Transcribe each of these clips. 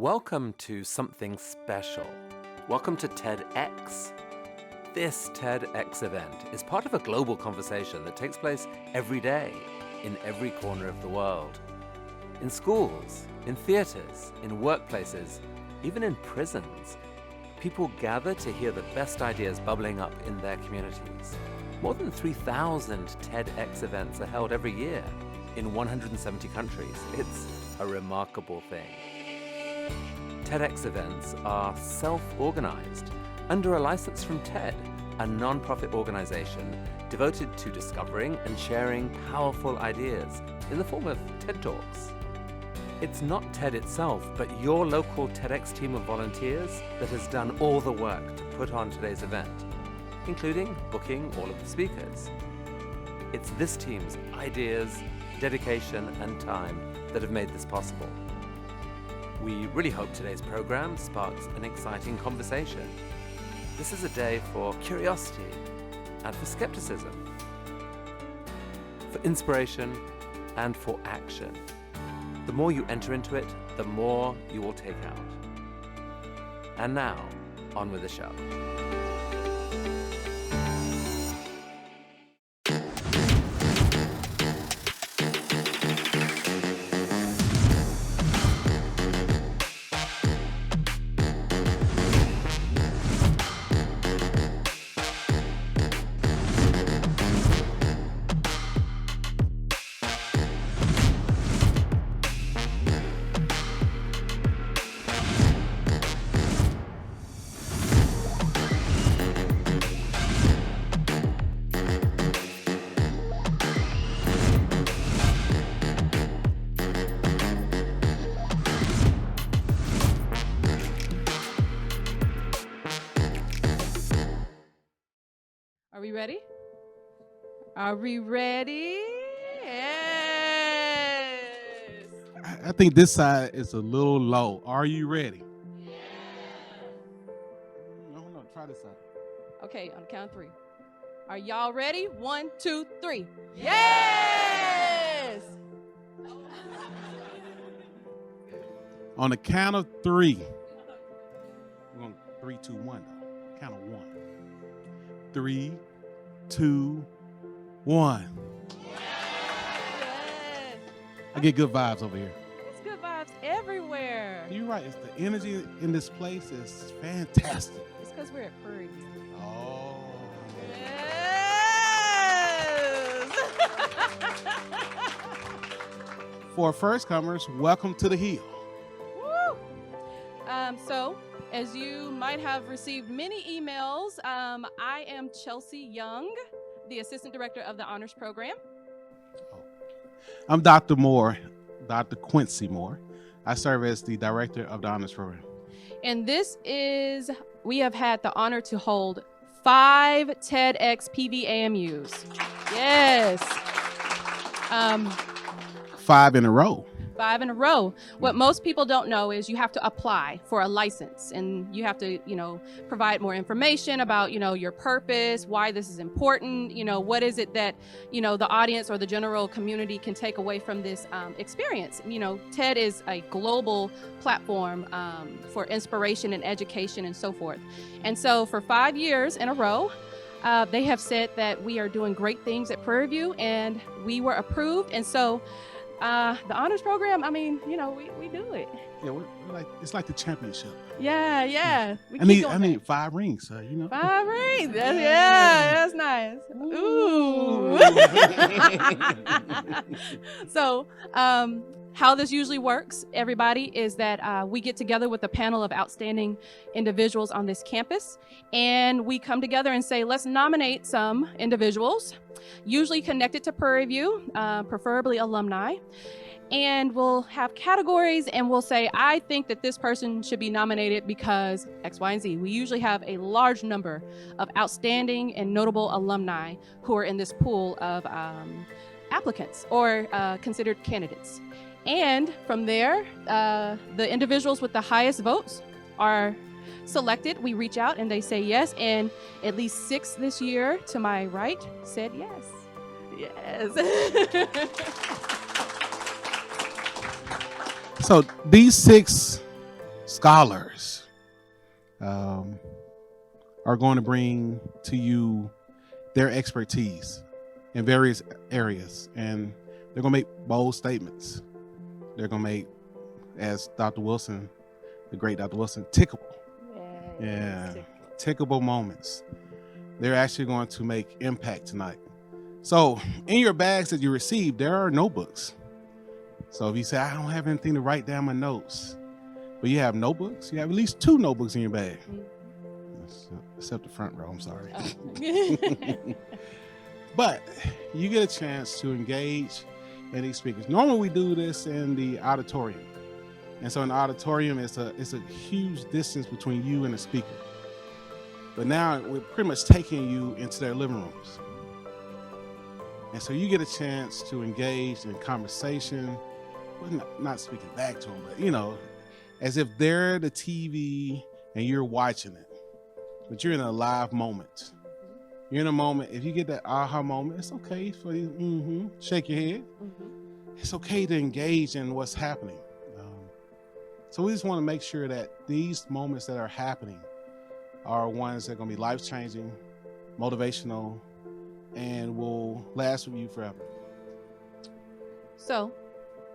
Welcome to something special. Welcome to TEDx. This TEDx event is part of a global conversation that takes place every day in every corner of the world. In schools, in theaters, in workplaces, even in prisons, people gather to hear the best ideas bubbling up in their communities. More than 3,000 TEDx events are held every year in 170 countries. It's a remarkable thing. TEDx events are self-organized under a license from TED, a non-profit organization devoted to discovering and sharing powerful ideas in the form of TED Talks. It's not TED itself, but your local TEDx team of volunteers that has done all the work to put on today's event, including booking all of the speakers. It's this team's ideas, dedication, and time that have made this possible. We really hope today's program sparks an exciting conversation. This is a day for curiosity and for skepticism, for inspiration and for action. The more you enter into it, the more you will take out. And now, on with the show. Are we ready? Are we ready? Yes. I think this side is a little low. Are you ready? Yeah. No, try this side. Okay, on the count of three. Are y'all ready? 1, 2, 3. Yes! On the count of three. We're going 3, 2, 1 though. Count of 1. 3, 2, 1. Yes. I get good vibes over here. It's good vibes everywhere. You're right. It's the energy in this place is fantastic. It's because we're at Prairie. Oh. Yes! For first comers, welcome to the Hill. Woo! So, as you might have received many emails, I am Chelsea Young, the Assistant Director of the Honors Program. I'm Dr. Moore, Dr. Quincy Moore. I serve as the Director of the Honors Program. And we have had the honor to hold 5 TedxPVAMUs. Yes. 5 in a row. 5 in a row. What most people don't know is you have to apply for a license, and you have to, provide more information about, your purpose, why this is important, what is it that, the audience or the general community can take away from this experience. TED is a global platform for inspiration and education and so forth. And so for 5 years in a row, they have said that we are doing great things at Prairie View, and we were approved. And so the honors program, we do it. Yeah, we're like, it's like the championship. Yeah. I need 5 rings, 5 rings. That's nice. Ooh. So, how this usually works, everybody, is that we get together with a panel of outstanding individuals on this campus, and we come together and say, let's nominate some individuals, usually connected to Prairie View, preferably alumni. And we'll have categories, and we'll say, I think that this person should be nominated because X, Y, and Z. We usually have a large number of outstanding and notable alumni who are in this pool of applicants or considered candidates. And from there, the individuals with the highest votes are selected. We reach out and they say yes, and at least 6 this year to my right said yes. Yes. So these 6 scholars are going to bring to you their expertise in various areas. And they're going to make bold statements. They're going to make, as Dr. Wilson, the great Dr. Wilson, tickable. Yeah, tickable moments. They're actually going to make impact tonight. So in your bags that you received, there are notebooks. So if you say, I don't have anything to write down my notes, but you have notebooks, you have at least 2 notebooks in your bag. Except the front row, I'm sorry. Oh. But you get a chance to engage in these speakers. Normally we do this in the auditorium. And so in the auditorium, it's a huge distance between you and the speaker. But now we're pretty much taking you into their living rooms. And so you get a chance to engage in conversation, well, not speaking back to them, but as if they're the TV and you're watching it, but you're in a live moment. You're in a moment. If you get that aha moment, it's okay for you. Shake your head. It's okay to engage in what's happening. So we just want to make sure that these moments that are happening are ones that are going to be life-changing, motivational, and will last with you forever. So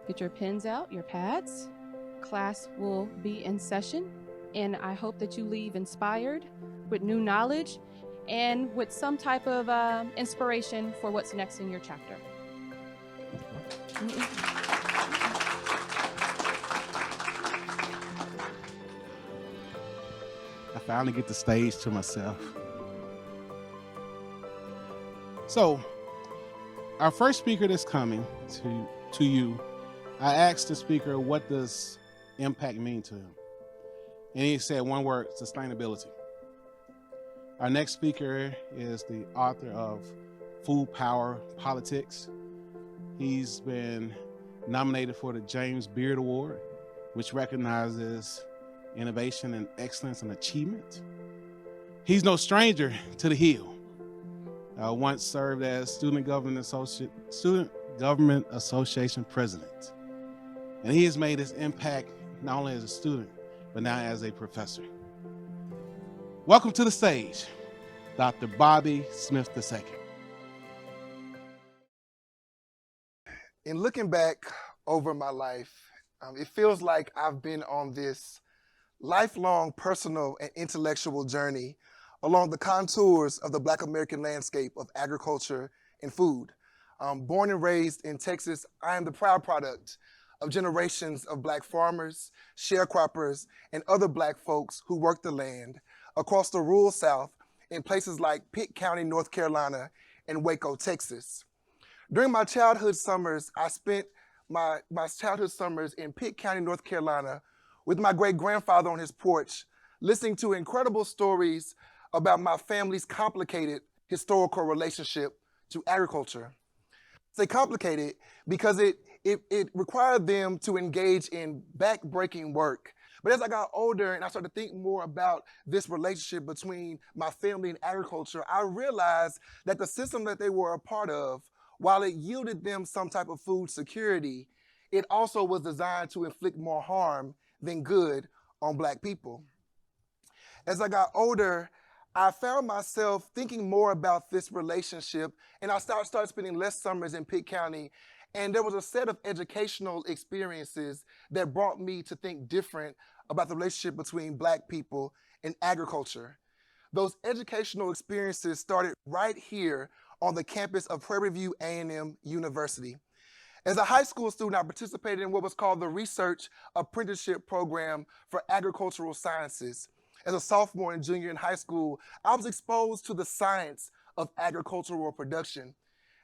get your pens out, your pads. Class will be in session, and I hope that you leave inspired with new knowledge and with some type of inspiration for what's next in your chapter. I finally get the stage to myself. So, our first speaker that's coming to you, I asked the speaker, what does impact mean to him? And he said one word: sustainability. Our next speaker is the author of Food Power Politics. He's been nominated for the James Beard Award, which recognizes innovation and excellence and achievement. He's no stranger to the Hill. Once served as Student Government Association president. And he has made his impact not only as a student, but now as a professor. Welcome to the stage, Dr. Bobby Smith II. In looking back over my life, it feels like I've been on this lifelong personal and intellectual journey along the contours of the Black American landscape of agriculture and food. Born and raised in Texas, I am the proud product of generations of Black farmers, sharecroppers, and other Black folks who worked the land across the rural South in places like Pitt County, North Carolina, and Waco, Texas. During my childhood summers, I spent my childhood summers in Pitt County, North Carolina, with my great-grandfather on his porch, listening to incredible stories about my family's complicated historical relationship to agriculture. I say complicated because it required them to engage in back-breaking work. But as I got older and I started to think more about this relationship between my family and agriculture, I realized that the system that they were a part of, while it yielded them some type of food security, it also was designed to inflict more harm than good on Black people. As I got older, I found myself thinking more about this relationship, and I started spending less summers in Pitt County, and there was a set of educational experiences that brought me to think different about the relationship between Black people and agriculture. Those educational experiences started right here on the campus of Prairie View A&M University. As a high school student, I participated in what was called the Research Apprenticeship Program for Agricultural Sciences. As a sophomore and junior in high school, I was exposed to the science of agricultural production.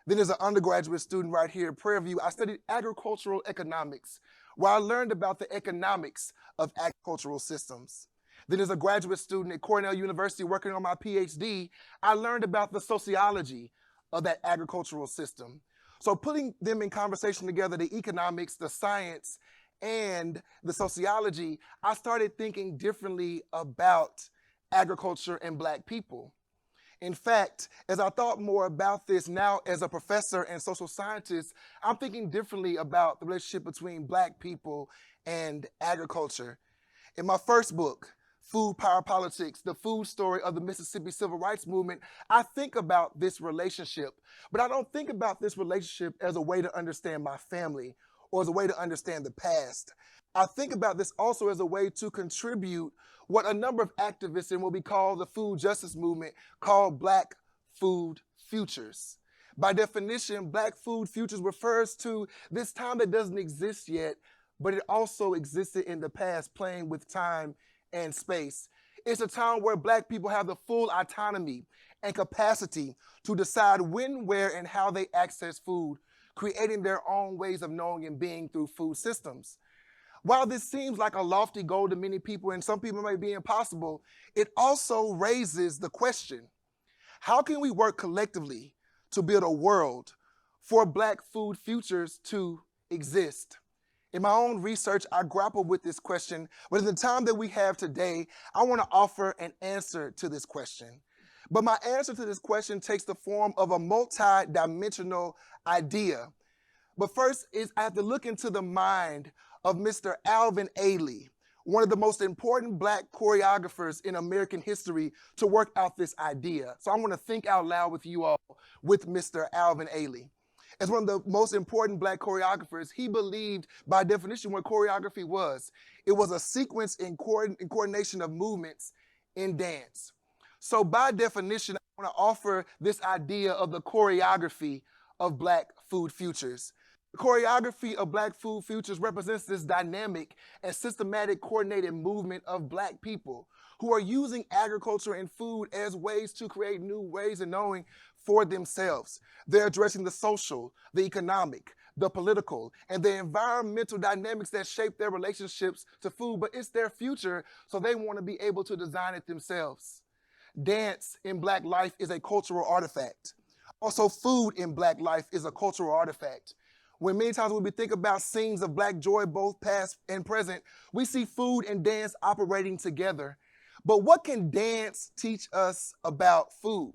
Then as an undergraduate student right here at Prairie View, I studied agricultural economics, where I learned about the economics of agricultural systems. Then as a graduate student at Cornell University working on my PhD, I learned about the sociology of that agricultural system. So putting them in conversation together, the economics, the science, and the sociology, I started thinking differently about agriculture and Black people. In fact, as I thought more about this now as a professor and social scientist, I'm thinking differently about the relationship between Black people and agriculture. In my first book, Food, Power, Politics, the food story of the Mississippi Civil Rights Movement, I think about this relationship, but I don't think about this relationship as a way to understand my family or as a way to understand the past. I think about this also as a way to contribute what a number of activists in what we call the food justice movement call Black food futures. By definition, Black food futures refers to this time that doesn't exist yet, but it also existed in the past, playing with time and space. It's a time where Black people have the full autonomy and capacity to decide when, where, and how they access food, creating their own ways of knowing and being through food systems. While this seems like a lofty goal to many people, and some people may be impossible, it also raises the question, how can we work collectively to build a world for Black food futures to exist? In my own research, I grappled with this question, but in the time that we have today, I want to offer an answer to this question. But my answer to this question takes the form of a multi-dimensional idea. But first is I have to look into the mind of Mr. Alvin Ailey, one of the most important Black choreographers in American history, to work out this idea. So I want to think out loud with you all with Mr. Alvin Ailey. As one of the most important Black choreographers, he believed by definition what choreography was. It was a sequence and coordination of movements in dance. So by definition, I want to offer this idea of the choreography of Black food futures. The choreography of Black food futures represents this dynamic and systematic coordinated movement of Black people who are using agriculture and food as ways to create new ways of knowing for themselves. They're addressing the social, the economic, the political, and the environmental dynamics that shape their relationships to food, but it's their future, so they want to be able to design it themselves. Dance in Black life is a cultural artifact. Also, food in Black life is a cultural artifact. When many times when we think about scenes of Black joy, both past and present, we see food and dance operating together. But what can dance teach us about food?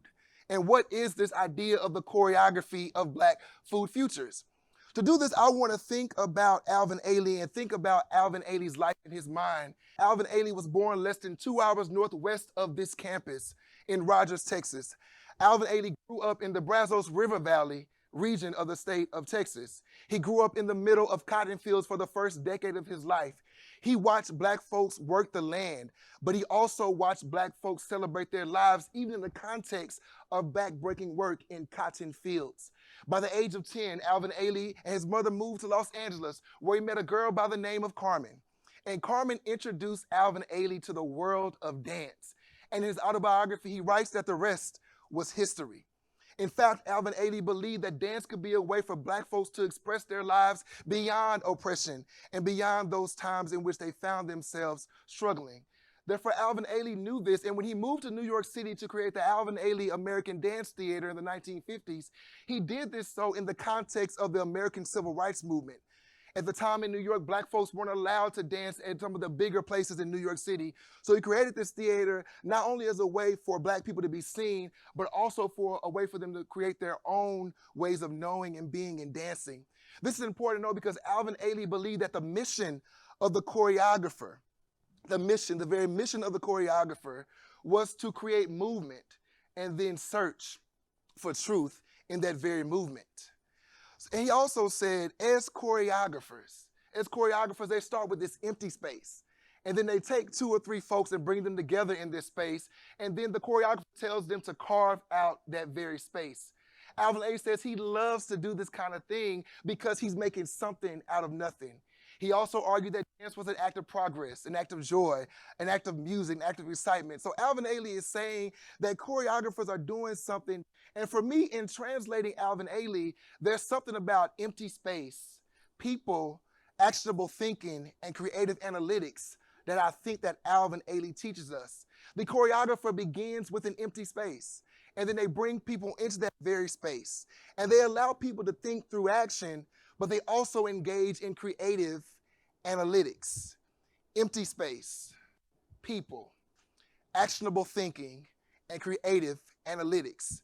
And what is this idea of the choreography of Black food futures? To do this, I want to think about Alvin Ailey and think about Alvin Ailey's life in his mind. Alvin Ailey was born less than 2 hours northwest of this campus in Rogers, Texas. Alvin Ailey grew up in the Brazos River Valley region of the state of Texas. He grew up in the middle of cotton fields for the first decade of his life. He watched Black folks work the land, but he also watched Black folks celebrate their lives, even in the context of back-breaking work in cotton fields. By the age of 10, Alvin Ailey and his mother moved to Los Angeles, where he met a girl by the name of Carmen. And Carmen introduced Alvin Ailey to the world of dance. And in his autobiography, he writes that the rest was history. In fact, Alvin Ailey believed that dance could be a way for Black folks to express their lives beyond oppression and beyond those times in which they found themselves struggling. Therefore, Alvin Ailey knew this, and when he moved to New York City to create the Alvin Ailey American Dance Theater in the 1950s, he did this so in the context of the American Civil Rights Movement. At the time in New York, Black folks weren't allowed to dance at some of the bigger places in New York City. So he created this theater not only as a way for Black people to be seen, but also for a way for them to create their own ways of knowing and being and dancing. This is important to know because Alvin Ailey believed that the mission of the choreographer, the very mission of the choreographer was to create movement and then search for truth in that very movement. And he also said, as choreographers, they start with this empty space. And then they take 2 or 3 folks and bring them together in this space. And then the choreographer tells them to carve out that very space. Alvin Ailey says he loves to do this kind of thing because he's making something out of nothing. He also argued that dance was an act of progress, an act of joy, an act of music, an act of excitement. So Alvin Ailey is saying that choreographers are doing something. And for me, in translating Alvin Ailey, there's something about empty space, people, actionable thinking, and creative analytics that I think that Alvin Ailey teaches us. The choreographer begins with an empty space, and then they bring people into that very space. And they allow people to think through action, but they also engage in creative analytics. Empty space, people, actionable thinking, and creative analytics.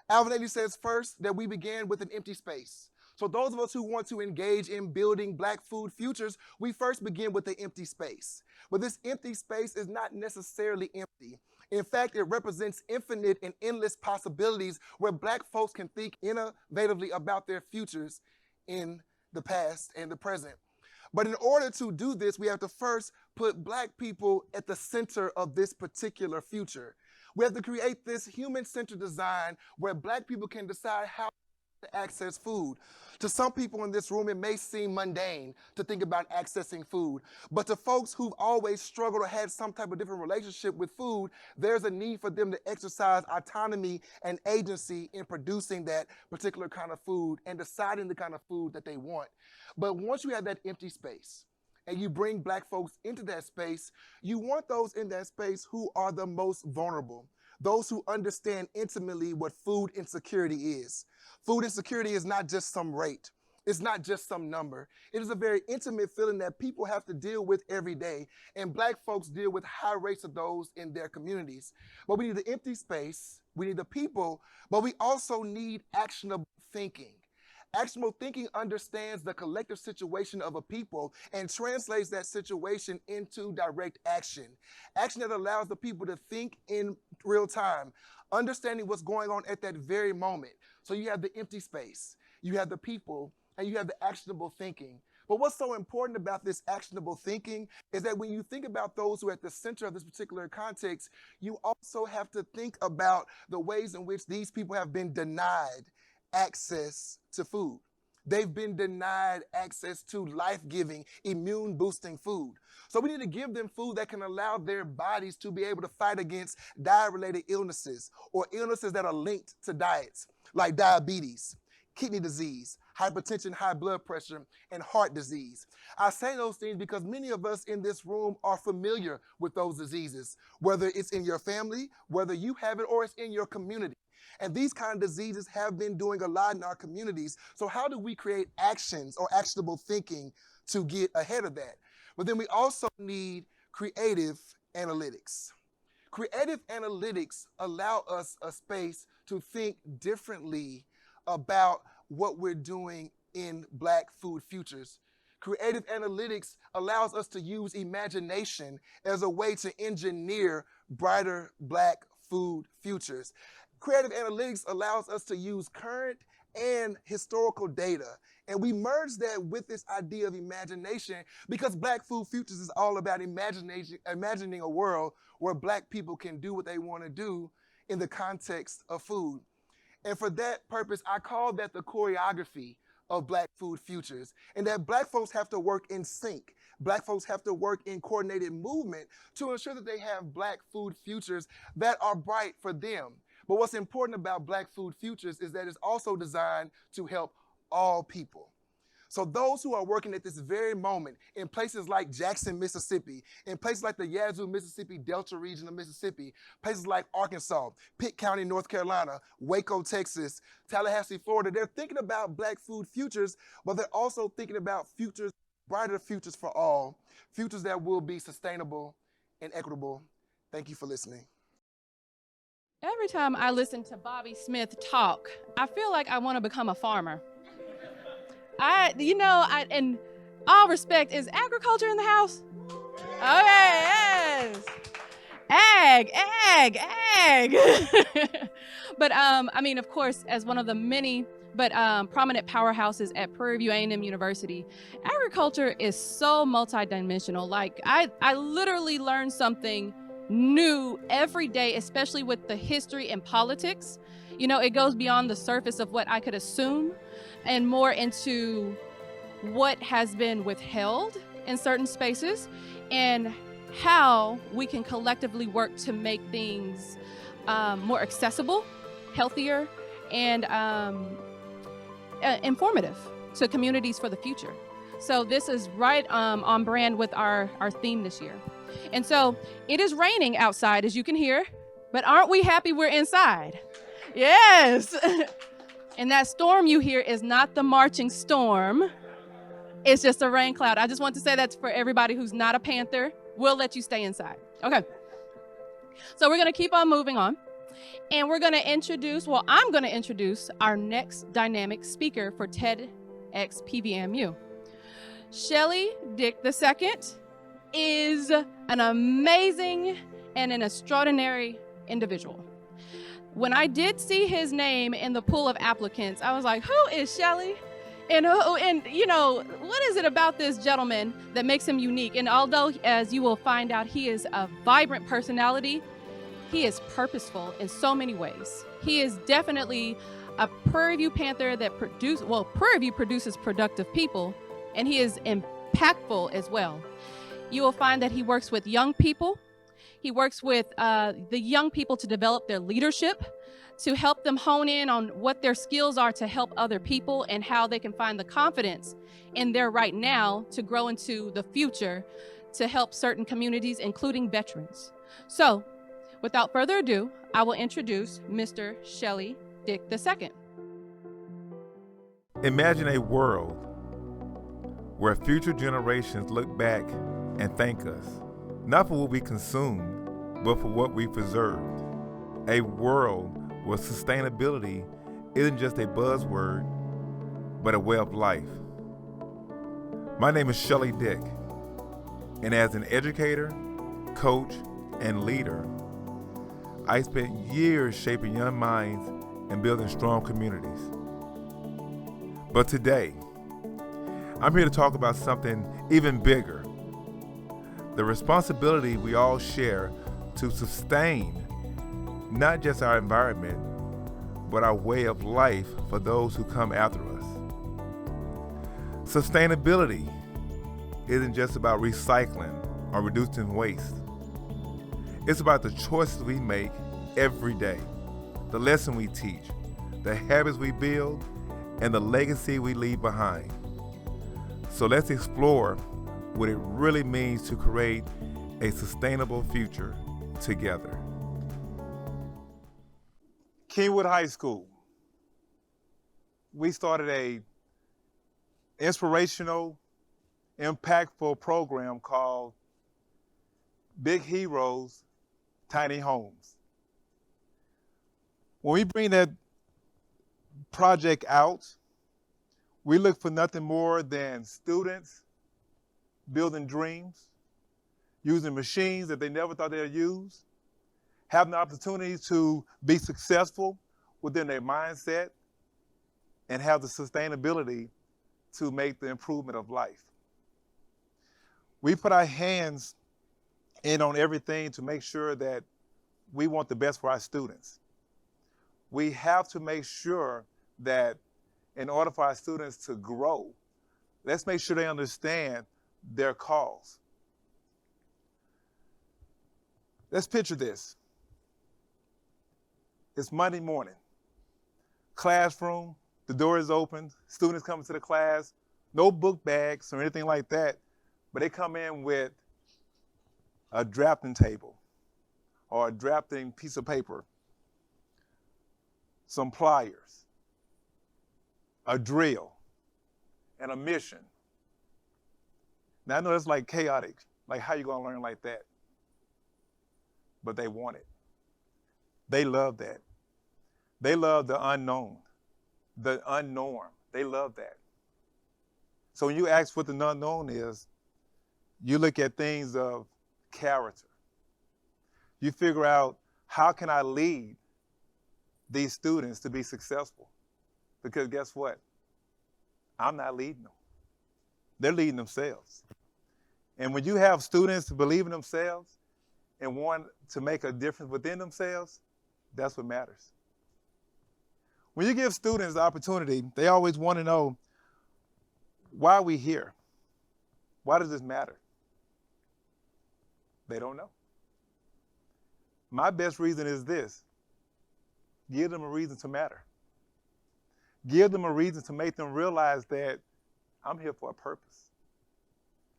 Alvin Ailey says first that we began with an empty space. So those of us who want to engage in building Black food futures, we first begin with the empty space. But this empty space is not necessarily empty. In fact, it represents infinite and endless possibilities where Black folks can think innovatively about their futures in the past and the present. But in order to do this, we have to first put Black people at the center of this particular future. We have to create this human-centered design where Black people can decide how to access food. To some people in this room, it may seem mundane to think about accessing food. But to folks who've always struggled or had some type of different relationship with food, there's a need for them to exercise autonomy and agency in producing that particular kind of food and deciding the kind of food that they want. But once you have that empty space and you bring Black folks into that space, you want those in that space who are the most vulnerable, those who understand intimately what food insecurity is. Food insecurity is not just some rate. It's not just some number. It is a very intimate feeling that people have to deal with every day, and Black folks deal with high rates of those in their communities. But we need the empty space, we need the people, but we also need actionable thinking. Actionable thinking understands the collective situation of a people and translates that situation into direct action. Action that allows the people to think in real time, understanding what's going on at that very moment. So you have the empty space, you have the people, and you have the actionable thinking. But what's so important about this actionable thinking is that when you think about those who are at the center of this particular context, you also have to think about the ways in which these people have been denied access to food. They've been denied access to life-giving, immune-boosting food. So we need to give them food that can allow their bodies to be able to fight against diet-related illnesses or illnesses that are linked to diets, like diabetes, kidney disease, hypertension, high blood pressure, and heart disease. I say those things because many of us in this room are familiar with those diseases, whether it's in your family, whether you have it, or it's in your community. And these kind of diseases have been doing a lot in our communities. So how do we create actions or actionable thinking to get ahead of that? But then we also need creative analytics. Creative analytics allow us a space to think differently about what we're doing in Black food futures. Creative analytics allows us to use imagination as a way to engineer brighter Black food futures. Creative analytics allows us to use current and historical data. And we merge that with this idea of imagination because Black food futures is all about imagining a world where Black people can do what they want to do in the context of food. And for that purpose, I call that the choreography of Black food futures, and that Black folks have to work in sync. Black folks have to work in coordinated movement to ensure that they have Black food futures that are bright for them. But what's important about Black food futures is that it's also designed to help all people. So those who are working at this very moment in places like Jackson, Mississippi, in places like the Yazoo, Mississippi Delta region of Mississippi, places like Arkansas, Pitt County, North Carolina, Waco, Texas, Tallahassee, Florida, they're thinking about Black food futures, but they're also thinking about futures, brighter futures for all, futures that will be sustainable and equitable. Thank you for listening. Every time I listen to Bobby Smith talk, I feel like I want to become a farmer. In all respect, is agriculture in the house? Okay, yes. Ag. But of course, as one of the many prominent powerhouses at Prairie View A&M University, agriculture is so multidimensional. Like I literally learn something new every day, especially with the history and politics. It goes beyond the surface of what I could assume and more into what has been withheld in certain spaces and how we can collectively work to make things more accessible, healthier, and informative to communities for the future. So this is right on brand with our theme this year. And so it is raining outside, as you can hear, but aren't we happy we're inside? Yes. And that storm you hear is not the marching storm. It's just a rain cloud. I just want to say that's for everybody who's not a Panther. We'll let you stay inside. Okay. So we're going to keep on moving on. And I'm going to introduce our next dynamic speaker for TED TedxPVAMU. Shelly Dick II is an amazing and an extraordinary individual. When I did see his name in the pool of applicants, I was like, who is Shelly? And you know, what is it about this gentleman that makes him unique? And although, as you will find out, he is a vibrant personality, he is purposeful in so many ways. He is definitely a Prairie View Panther that Prairie View produces productive people, and he is impactful as well. You will find that he works with young people. He works with the young people to develop their leadership, to help them hone in on what their skills are to help other people and how they can find the confidence in their right now to grow into the future to help certain communities, including veterans. So, without further ado, I will introduce Mr. Shelly Dick II. Imagine a world where future generations look back and thank us, not for what we consumed, but for what we preserved. A world where sustainability isn't just a buzzword, but a way of life. My name is Shelly Dick, and as an educator, coach, and leader, I spent years shaping young minds and building strong communities. But today, I'm here to talk about something even bigger: the responsibility we all share to sustain not just our environment, but our way of life for those who come after us. Sustainability isn't just about recycling or reducing waste. It's about the choices we make every day, the lesson we teach, the habits we build, and the legacy we leave behind. So let's explore what it really means to create a sustainable future together. Kingwood High School, we started a inspirational, impactful program called Big Heroes, Tiny Homes. When we bring that project out, we look for nothing more than students building dreams, using machines that they never thought they'd use, having the opportunity to be successful within their mindset, and have the sustainability to make the improvement of life. We put our hands in on everything to make sure that we want the best for our students. We have to make sure that in order for our students to grow, let's make sure they understand their cause. Let's picture this. It's Monday morning. Classroom, the door is open, students come to the class, no book bags or anything like that, but they come in with a drafting table or a drafting piece of paper, some pliers, a drill, and a mission. Now I know it's like chaotic, like how you gonna learn like that? But they want it. They love that. They love the unknown, the unnorm. They love that. So when you ask what the unknown is, you look at things of character. You figure out, how can I lead these students to be successful? Because guess what? I'm not leading them. They're leading themselves. And when you have students who believe in themselves and want to make a difference within themselves, that's what matters. When you give students the opportunity, they always want to know, why are we here? Why does this matter? They don't know. My best reason is this: give them a reason to matter. Give them a reason to make them realize that I'm here for a purpose.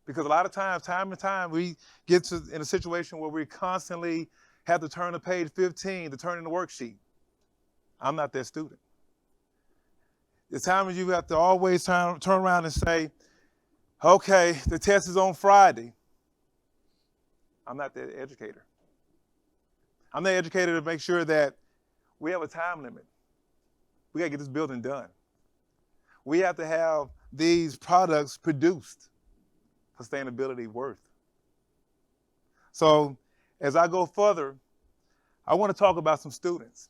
Because a lot of times, time and time, we get in a situation where we constantly have to turn to page 15 to turn in the worksheet. I'm not that student. The time when you have to always turn around and say, okay, the test is on Friday. I'm not that educator. I'm the educator to make sure that we have a time limit. We gotta get this building done. We have to have these products produced sustainability worth. So as I go further, I want to talk about some students.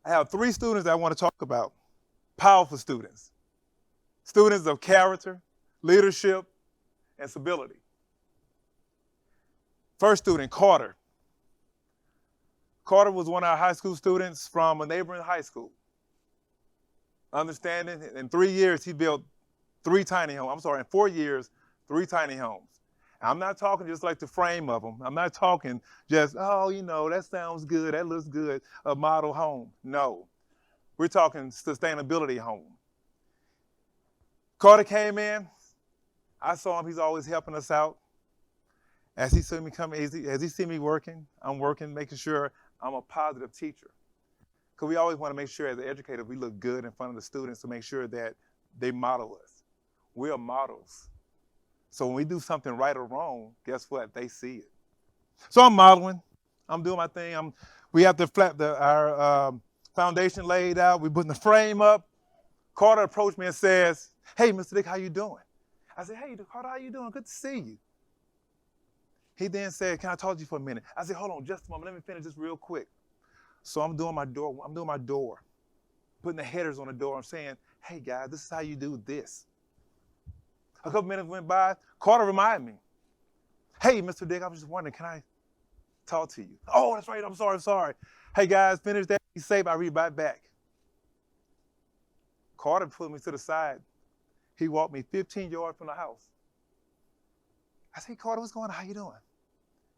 I have 3 students that I want to talk about, powerful students. Students of character, leadership, and stability. First student, Carter. Carter was one of our high school students from a neighboring high school. Understanding, in 3 years, he built 3 tiny homes. I'm sorry, in 4 years, 3 tiny homes. I'm not talking just like the frame of them. I'm not talking just, oh, you know, that sounds good, that looks good, a model home. No, we're talking sustainability home. Carter came in. I saw him, he's always helping us out. As he see me coming, as he see me working, I'm working, making sure I'm a positive teacher. Because we always want to make sure as an educator, we look good in front of the students to make sure that they model us. We are models. So when we do something right or wrong, guess what? They see it. So I'm modeling. I'm doing my thing. We have our foundation laid out. We're putting the frame up. Carter approached me and says, "Hey, Mr. Dick, how you doing?" I said, "Hey, Carter, how you doing? Good to see you." He then said, "Can I talk to you for a minute?" I said, "Hold on just a moment. Let me finish this real quick." So I'm doing my door, putting the headers on the door. I'm saying, "Hey, guys, this is how you do this." A couple minutes went by. Carter reminded me, "Hey, Mr. Dick, I was just wondering, can I talk to you?" "Oh, that's right. I'm sorry. Hey, guys, finish that. Be safe. I'll read right back." Carter pulled me to the side. He walked me 15 yards from the house. I said, "Hey, Carter, what's going on? How you doing?"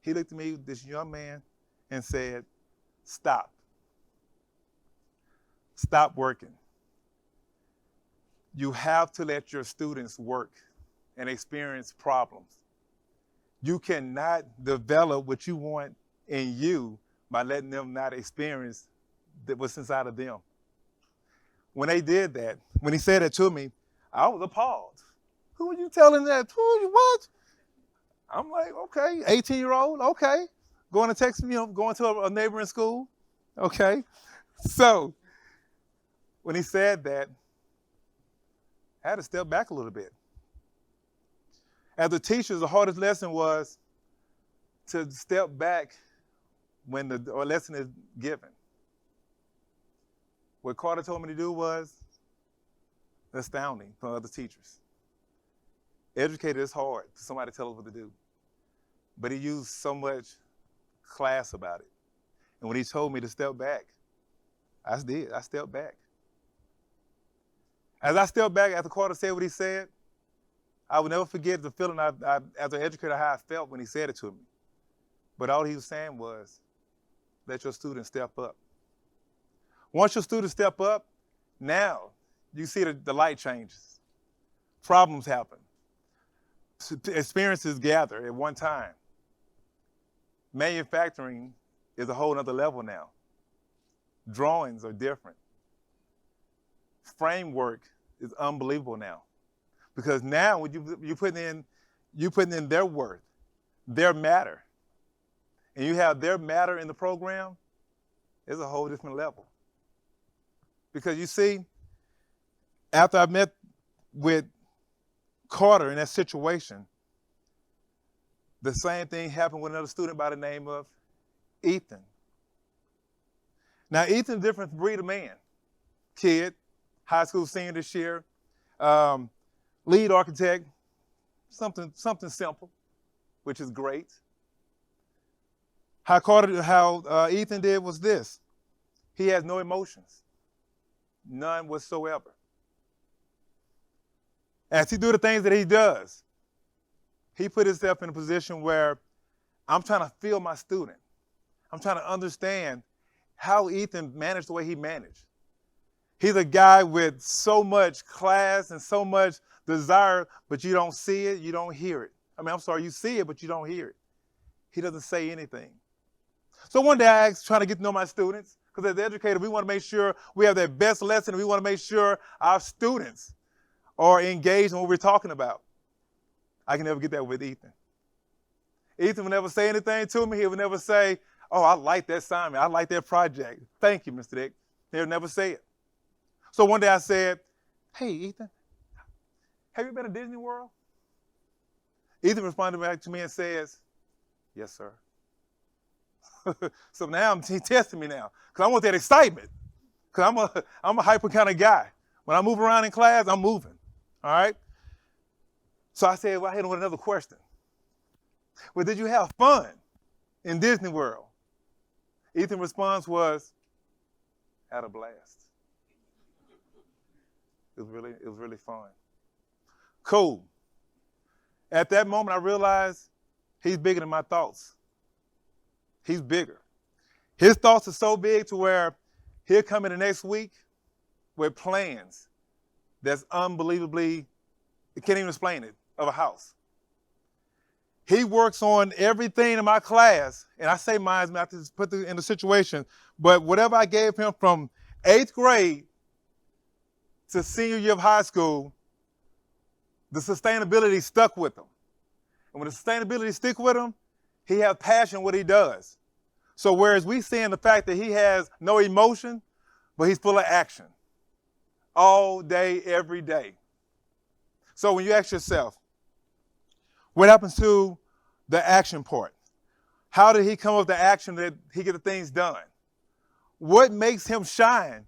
He looked at me, this young man, and said, "Stop. Stop working. You have to let your students work and experience problems. You cannot develop what you want in you by letting them not experience what's inside of them." When they did that, when he said it to me, I was appalled. "Who are you telling that? What?" I'm like, okay, 18-year-old, okay. Going to Texas, going to a neighboring school, okay. So when he said that, I had to step back a little bit. As a teacher, the hardest lesson was to step back when the lesson is given. What Carter told me to do was astounding for other teachers. Educator is hard for somebody to tell us what to do. But he used so much class about it. And when he told me to step back, I did. I stepped back. As I stepped back after Carter said what he said, I will never forget the feeling as an educator, how I felt when he said it to me. But all he was saying was, let your students step up. Once your students step up, now you see the light changes. Problems happen. Experiences gather at one time. Manufacturing is a whole other level now. Drawings are different. Framework is unbelievable now. Because now when you put in their worth, their matter, and you have their matter in the program, it's a whole different level. Because you see, after I met with Carter in that situation, the same thing happened with another student by the name of Ethan. Now, Ethan's a different breed of man. Kid, high school senior this year, lead architect, something simple, which is great. How Ethan did was this. He has no emotions, none whatsoever. As he do the things that he does, he put himself in a position where I'm trying to feel my student. I'm trying to understand how Ethan managed the way he managed. He's a guy with so much class and so much desire, but you don't see it, you don't hear it. You see it, but you don't hear it. He doesn't say anything. So one day I asked, trying to get to know my students, because as an educator, we want to make sure we have their best lesson, and we want to make sure our students are engaged in what we're talking about. I can never get that with Ethan. Ethan will never say anything to me. He will never say, "Oh, I like that assignment. I like that project. Thank you, Mr. Dick." He'll never say it. So one day I said, "Hey, Ethan, have you been to Disney World? Ethan responded back to me and says, yes, sir. So now he's testing me now because I want that excitement because I'm a hyper kind of guy. When I move around in class, I'm moving, all right? So I said, well, I hit him with another question. Well, did you have fun in Disney World? Ethan's response was, had a blast. It was really fun. Cool. At that moment, I realized he's bigger than my thoughts. He's bigger. His thoughts are so big to where he'll come in the next week with plans that's unbelievably, I can't even explain it, of a house. He works on everything in my class, and I say mine, I have to put it in the situation, but whatever I gave him from 8th grade to senior year of high school, the sustainability stuck with him. And when the sustainability stick with him, he has passion in what he does. So whereas we see in the fact that he has no emotion, but he's full of action all day, every day. So when you ask yourself, what happens to the action part? How did he come up with the action that he get the things done? What makes him shine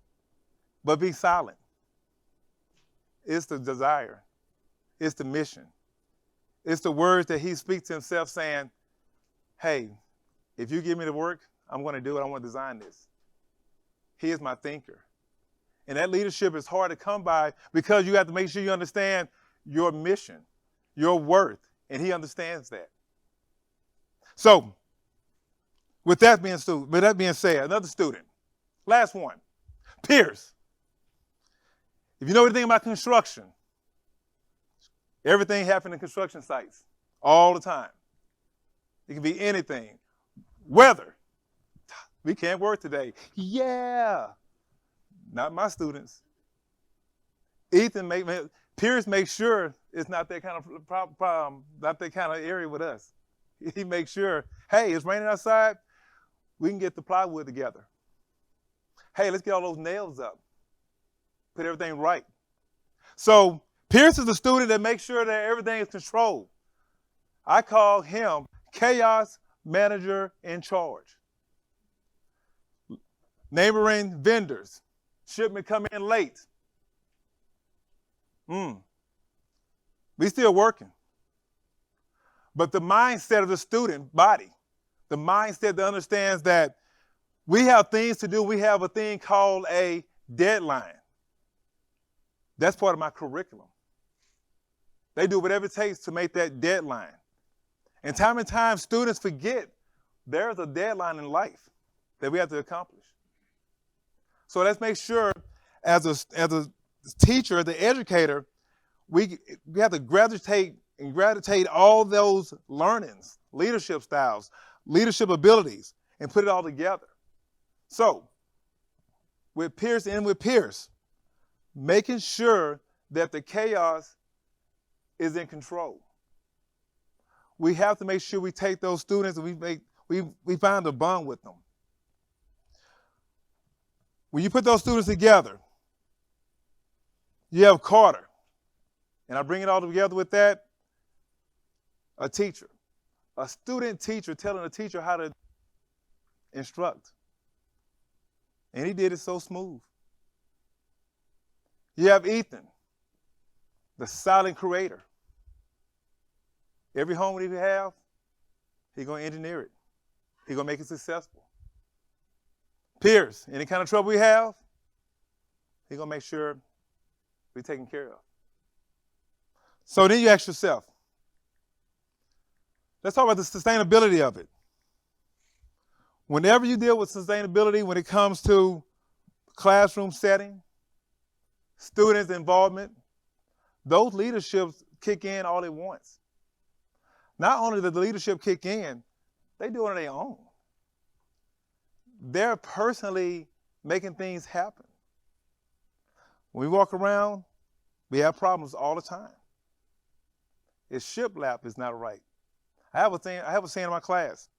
but be silent? It's the desire. It's the mission. It's the words that he speaks to himself saying, hey, if you give me the work, I'm going to do it. I want to design this. He is my thinker. And that leadership is hard to come by because you have to make sure you understand your mission, your worth, and he understands that. So, with that being said, another student, last one, Pierce. If you know anything about construction, everything happens in construction sites all the time. It can be anything. Weather. We can't work today. Yeah. Not my students. Pierce makes sure it's not that kind of problem, not that kind of area with us. He makes sure, hey, it's raining outside, we can get the plywood together. Hey, let's get all those nails up. Put everything right. So Pierce is the student that makes sure that everything is controlled. I call him chaos manager in charge. Neighboring vendors, shipment come in late. We still working. But the mindset of the student body, the mindset that understands that we have things to do, we have a thing called a deadline. That's part of my curriculum. They do whatever it takes to make that deadline. And time, students forget there's a deadline in life that we have to accomplish. So let's make sure as a teacher, the educator, we have to gravitate all those learnings, leadership styles, leadership abilities, and put it all together. So with Pierce, making sure that the chaos is in control. We have to make sure we take those students and we find a bond with them. When you put those students together, you have Carter. And I bring it all together with that, a teacher. A student teacher telling a teacher how to instruct. And he did it so smooth. You have Ethan, the silent creator. Every home that we have, he's going to engineer it. He's going to make it successful. Pierce, any kind of trouble we have, he's going to make sure we're taken care of. So then you ask yourself, let's talk about the sustainability of it. Whenever you deal with sustainability, when it comes to classroom setting, students' involvement, those leaderships kick in all at once. Not only does the leadership kick in, they do it on their own. They're personally making things happen. When we walk around, we have problems all the time. His shiplap is not right. I have a saying in my class.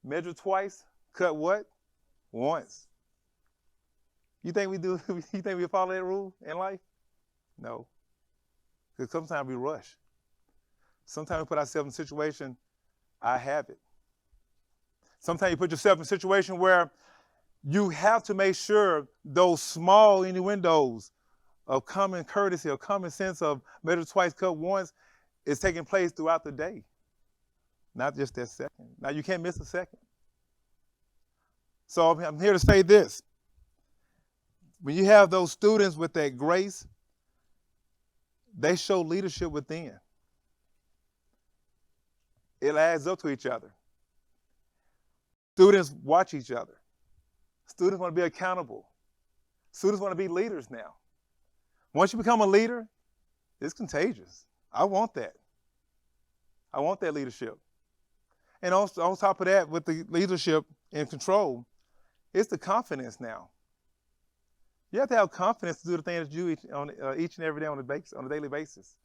Measure twice, cut what? Once. You think we follow that rule in life? No. Because sometimes we rush. Sometimes we put ourselves in a situation, I have it. Sometimes you put yourself in a situation where you have to make sure those small innuendos of common courtesy or common sense of measure twice, cut once is taking place throughout the day. Not just that second. Now you can't miss a second. So I'm here to say this. When you have those students with that grace, they show leadership within. It adds up to each other. Students watch each other. Students want to be accountable. Students want to be leaders now. Once you become a leader, it's contagious. I want that. I want that leadership. And on top of that, with the leadership and control, it's the confidence now. You have to have confidence to do the things that you do on each and every day on a daily basis.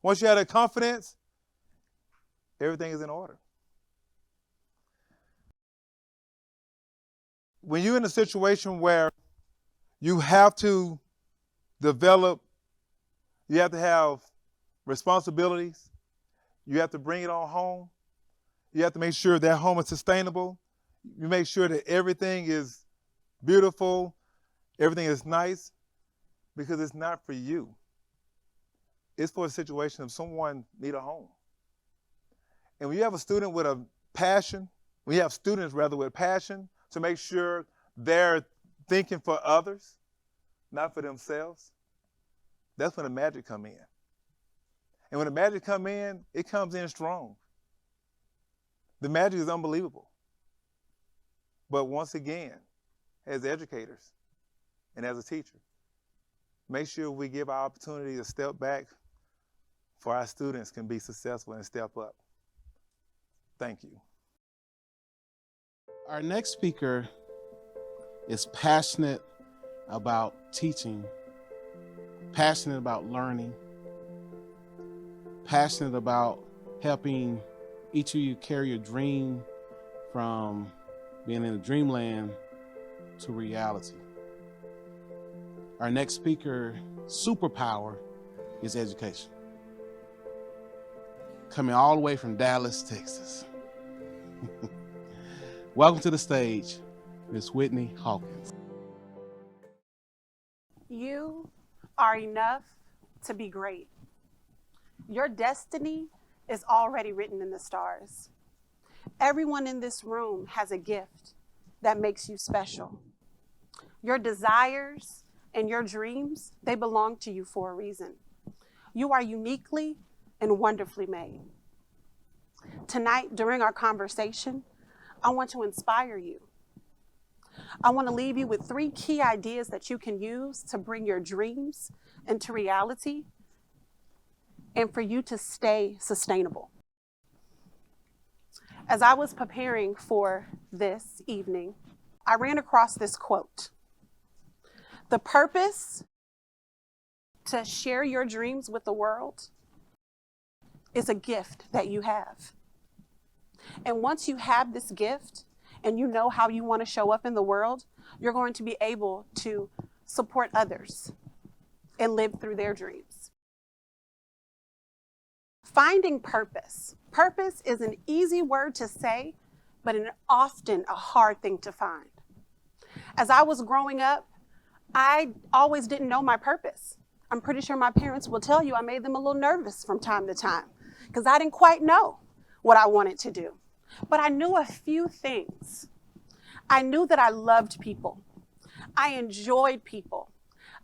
Once you have that confidence, everything is in order. When you're in a situation where you have to develop, you have to have responsibilities, you have to bring it on home, you have to make sure that home is sustainable, you make sure that everything is beautiful, everything is nice, because it's not for you. It's for a situation of someone need a home. And when you have a student with a passion, when you have students rather with passion to make sure they're thinking for others, not for themselves, that's when the magic come in. And when the magic come in, it comes in strong. The magic is unbelievable. But once again, as educators and as a teacher, make sure we give our opportunity to step back for our students can be successful and step up. Thank you. Our next speaker is passionate about teaching, passionate about learning, passionate about helping each of you carry your dream from being in a dreamland to reality. Our next speaker, superpower, is education. Coming all the way from Dallas, Texas. Welcome to the stage, Ms. Whitney Hawkins. You are enough to be great. Your destiny is already written in the stars. Everyone in this room has a gift that makes you special. Your desires and your dreams, they belong to you for a reason. You are uniquely and wonderfully made. Tonight, during our conversation, I want to inspire you. I want to leave you with 3 key ideas that you can use to bring your dreams into reality and for you to stay sustainable. As I was preparing for this evening, I ran across this quote. The purpose to share your dreams with the world is a gift that you have. And once you have this gift and you know how you want to show up in the world, you're going to be able to support others and live through their dreams. Finding purpose. Purpose is an easy word to say, but often a hard thing to find. As I was growing up, I always didn't know my purpose. I'm pretty sure my parents will tell you I made them a little nervous from time to time because I didn't quite know what I wanted to do. But I knew a few things. I knew that I loved people. I enjoyed people.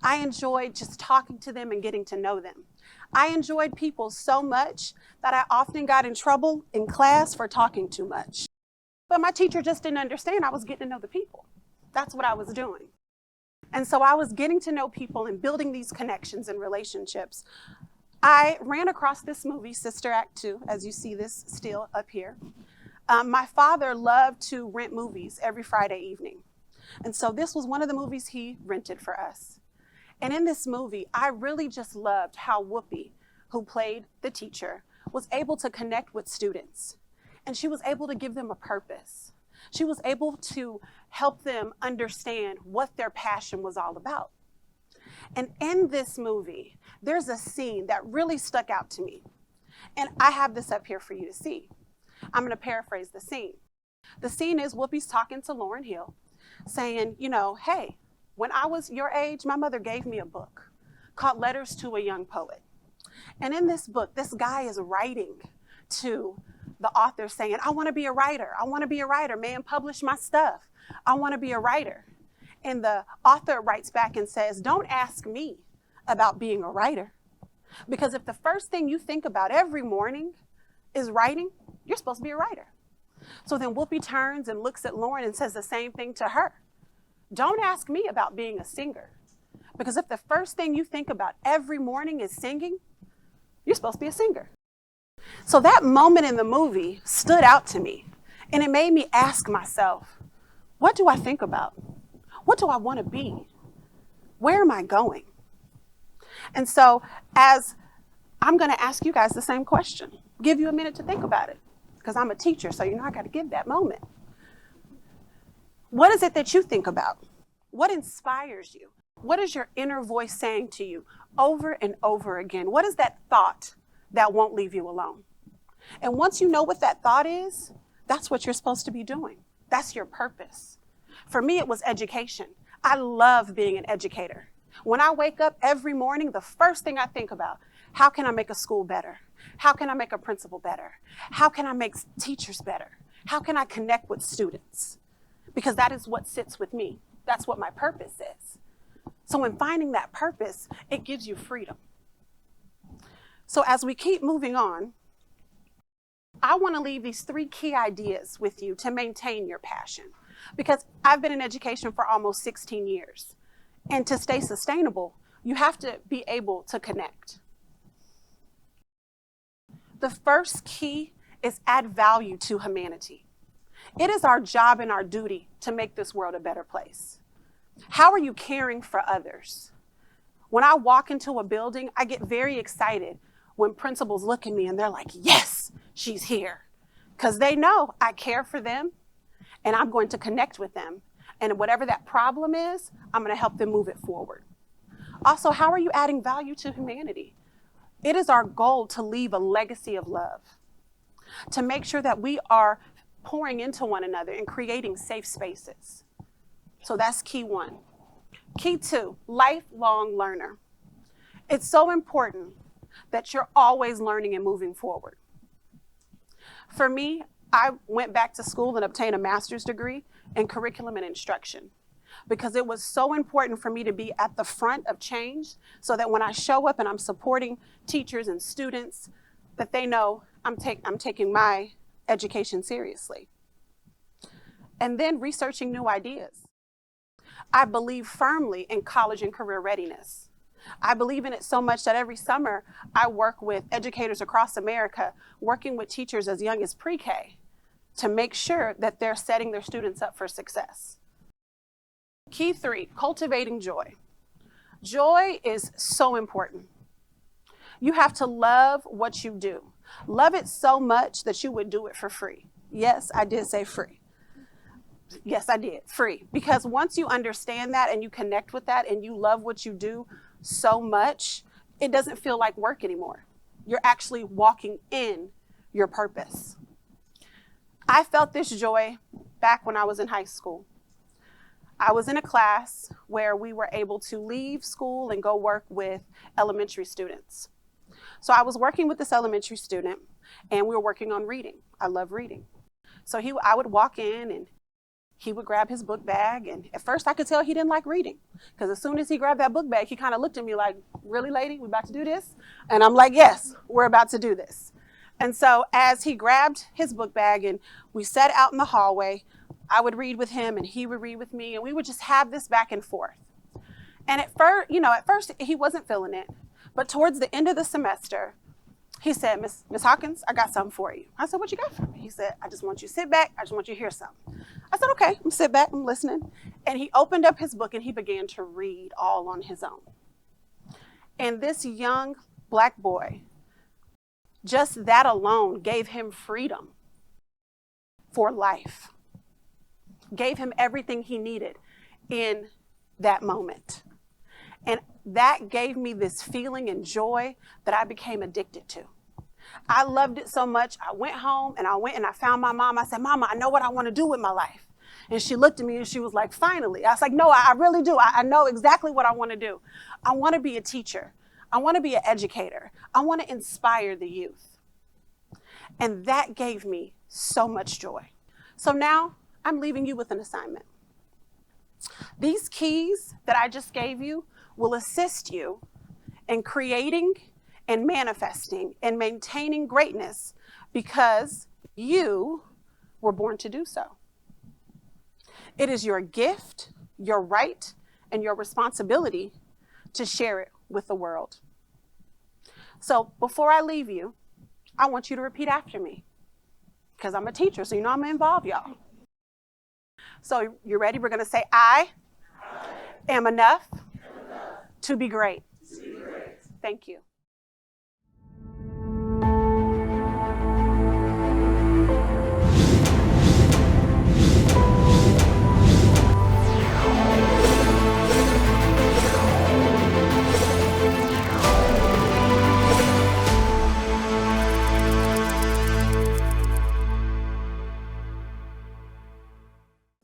I enjoyed just talking to them and getting to know them. I enjoyed people so much that I often got in trouble in class for talking too much. But my teacher just didn't understand I was getting to know the people. That's what I was doing. And so I was getting to know people and building these connections and relationships. I ran across this movie, Sister Act 2, as you see this still up here. My father loved to rent movies every Friday evening. And so this was one of the movies he rented for us. And in this movie, I really just loved how Whoopi, who played the teacher, was able to connect with students. And she was able to give them a purpose. She was able to help them understand what their passion was all about. And in this movie, there's a scene that really stuck out to me. And I have this up here for you to see. I'm going to paraphrase the scene. The scene is Whoopi's talking to Lauryn Hill, saying, you know, hey, when I was your age, my mother gave me a book called Letters to a Young Poet. And in this book, this guy is writing to the author saying, I want to be a writer. I want to be a writer. Man, publish my stuff. I want to be a writer. And the author writes back and says, don't ask me about being a writer. Because if the first thing you think about every morning is writing, you're supposed to be a writer. So then Whoopi turns and looks at Lauryn and says the same thing to her. Don't ask me about being a singer. Because if the first thing you think about every morning is singing, you're supposed to be a singer. So that moment in the movie stood out to me. And it made me ask myself, what do I think about? What do I want to be? Where am I going? And so as I'm going to ask you guys the same question, give you a minute to think about it, because I'm a teacher, so you know I got to give that moment. What is it that you think about? What inspires you? What is your inner voice saying to you over and over again? What is that thought that won't leave you alone? And once you know what that thought is, that's what you're supposed to be doing. That's your purpose. For me, it was education. I love being an educator. When I wake up every morning, the first thing I think about, how can I make a school better? How can I make a principal better? How can I make teachers better? How can I connect with students? Because that is what sits with me. That's what my purpose is. So in finding that purpose, it gives you freedom. So as we keep moving on, I want to leave these 3 key ideas with you to maintain your passion. Because I've been in education for almost 16 years. And to stay sustainable, you have to be able to connect. The first key is add value to humanity. It is our job and our duty to make this world a better place. How are you caring for others? When I walk into a building, I get very excited when principals look at me and they're like, yes, she's here. Because they know I care for them and I'm going to connect with them. And whatever that problem is, I'm going to help them move it forward. Also, how are you adding value to humanity? It is our goal to leave a legacy of love, to make sure that we are pouring into one another and creating safe spaces. So that's key 1. Key 2, lifelong learner. It's so important that you're always learning and moving forward. For me, I went back to school and obtained a master's degree in curriculum and instruction because it was so important for me to be at the front of change so that when I show up and I'm supporting teachers and students, that they know I'm taking my education seriously. And then researching new ideas. I believe firmly in college and career readiness. I believe in it so much that every summer I work with educators across America, working with teachers as young as pre-K to make sure that they're setting their students up for success. Key 3, cultivating joy. Joy is so important. You have to love what you do. Love it so much that you would do it for free. Yes, I did say free. Yes, I did, free. Because once you understand that and you connect with that and you love what you do so much, it doesn't feel like work anymore. You're actually walking in your purpose. I felt this joy back when I was in high school. I was in a class where we were able to leave school and go work with elementary students. So I was working with this elementary student and we were working on reading. I love reading. So I would walk in and he would grab his book bag, and at first I could tell he didn't like reading because as soon as he grabbed that book bag, he kind of looked at me like, really, lady, we about to do this? And I'm like, yes, we're about to do this. And so as he grabbed his book bag and we sat out in the hallway, I would read with him and he would read with me, and we would just have this back and forth. And at first he wasn't feeling it, but towards the end of the semester, he said, Miss Hawkins, I got something for you. I said, what you got for me? He said, I just want you to sit back. I just want you to hear something. I said, okay, I'm sit back, I'm listening. And he opened up his book and he began to read all on his own. And this young Black boy, just that alone gave him freedom for life, gave him everything he needed in that moment. And that gave me this feeling and joy that I became addicted to. I loved it so much. I went home and I found my mom. I said, Mama, I know what I want to do with my life. And she looked at me and she was like, finally. I was like, no, I really do. I know exactly what I want to do. I want to be a teacher. I want to be an educator. I want to inspire the youth. And that gave me so much joy. So now I'm leaving you with an assignment. These keys that I just gave you will assist you in creating and manifesting and maintaining greatness because you were born to do so. It is your gift, your right, and your responsibility to share it with the world. So before I leave you, I want you to repeat after me because I'm a teacher, so you know I'm gonna involve y'all. So you ready? We're gonna say, I am enough to be great. Thank you.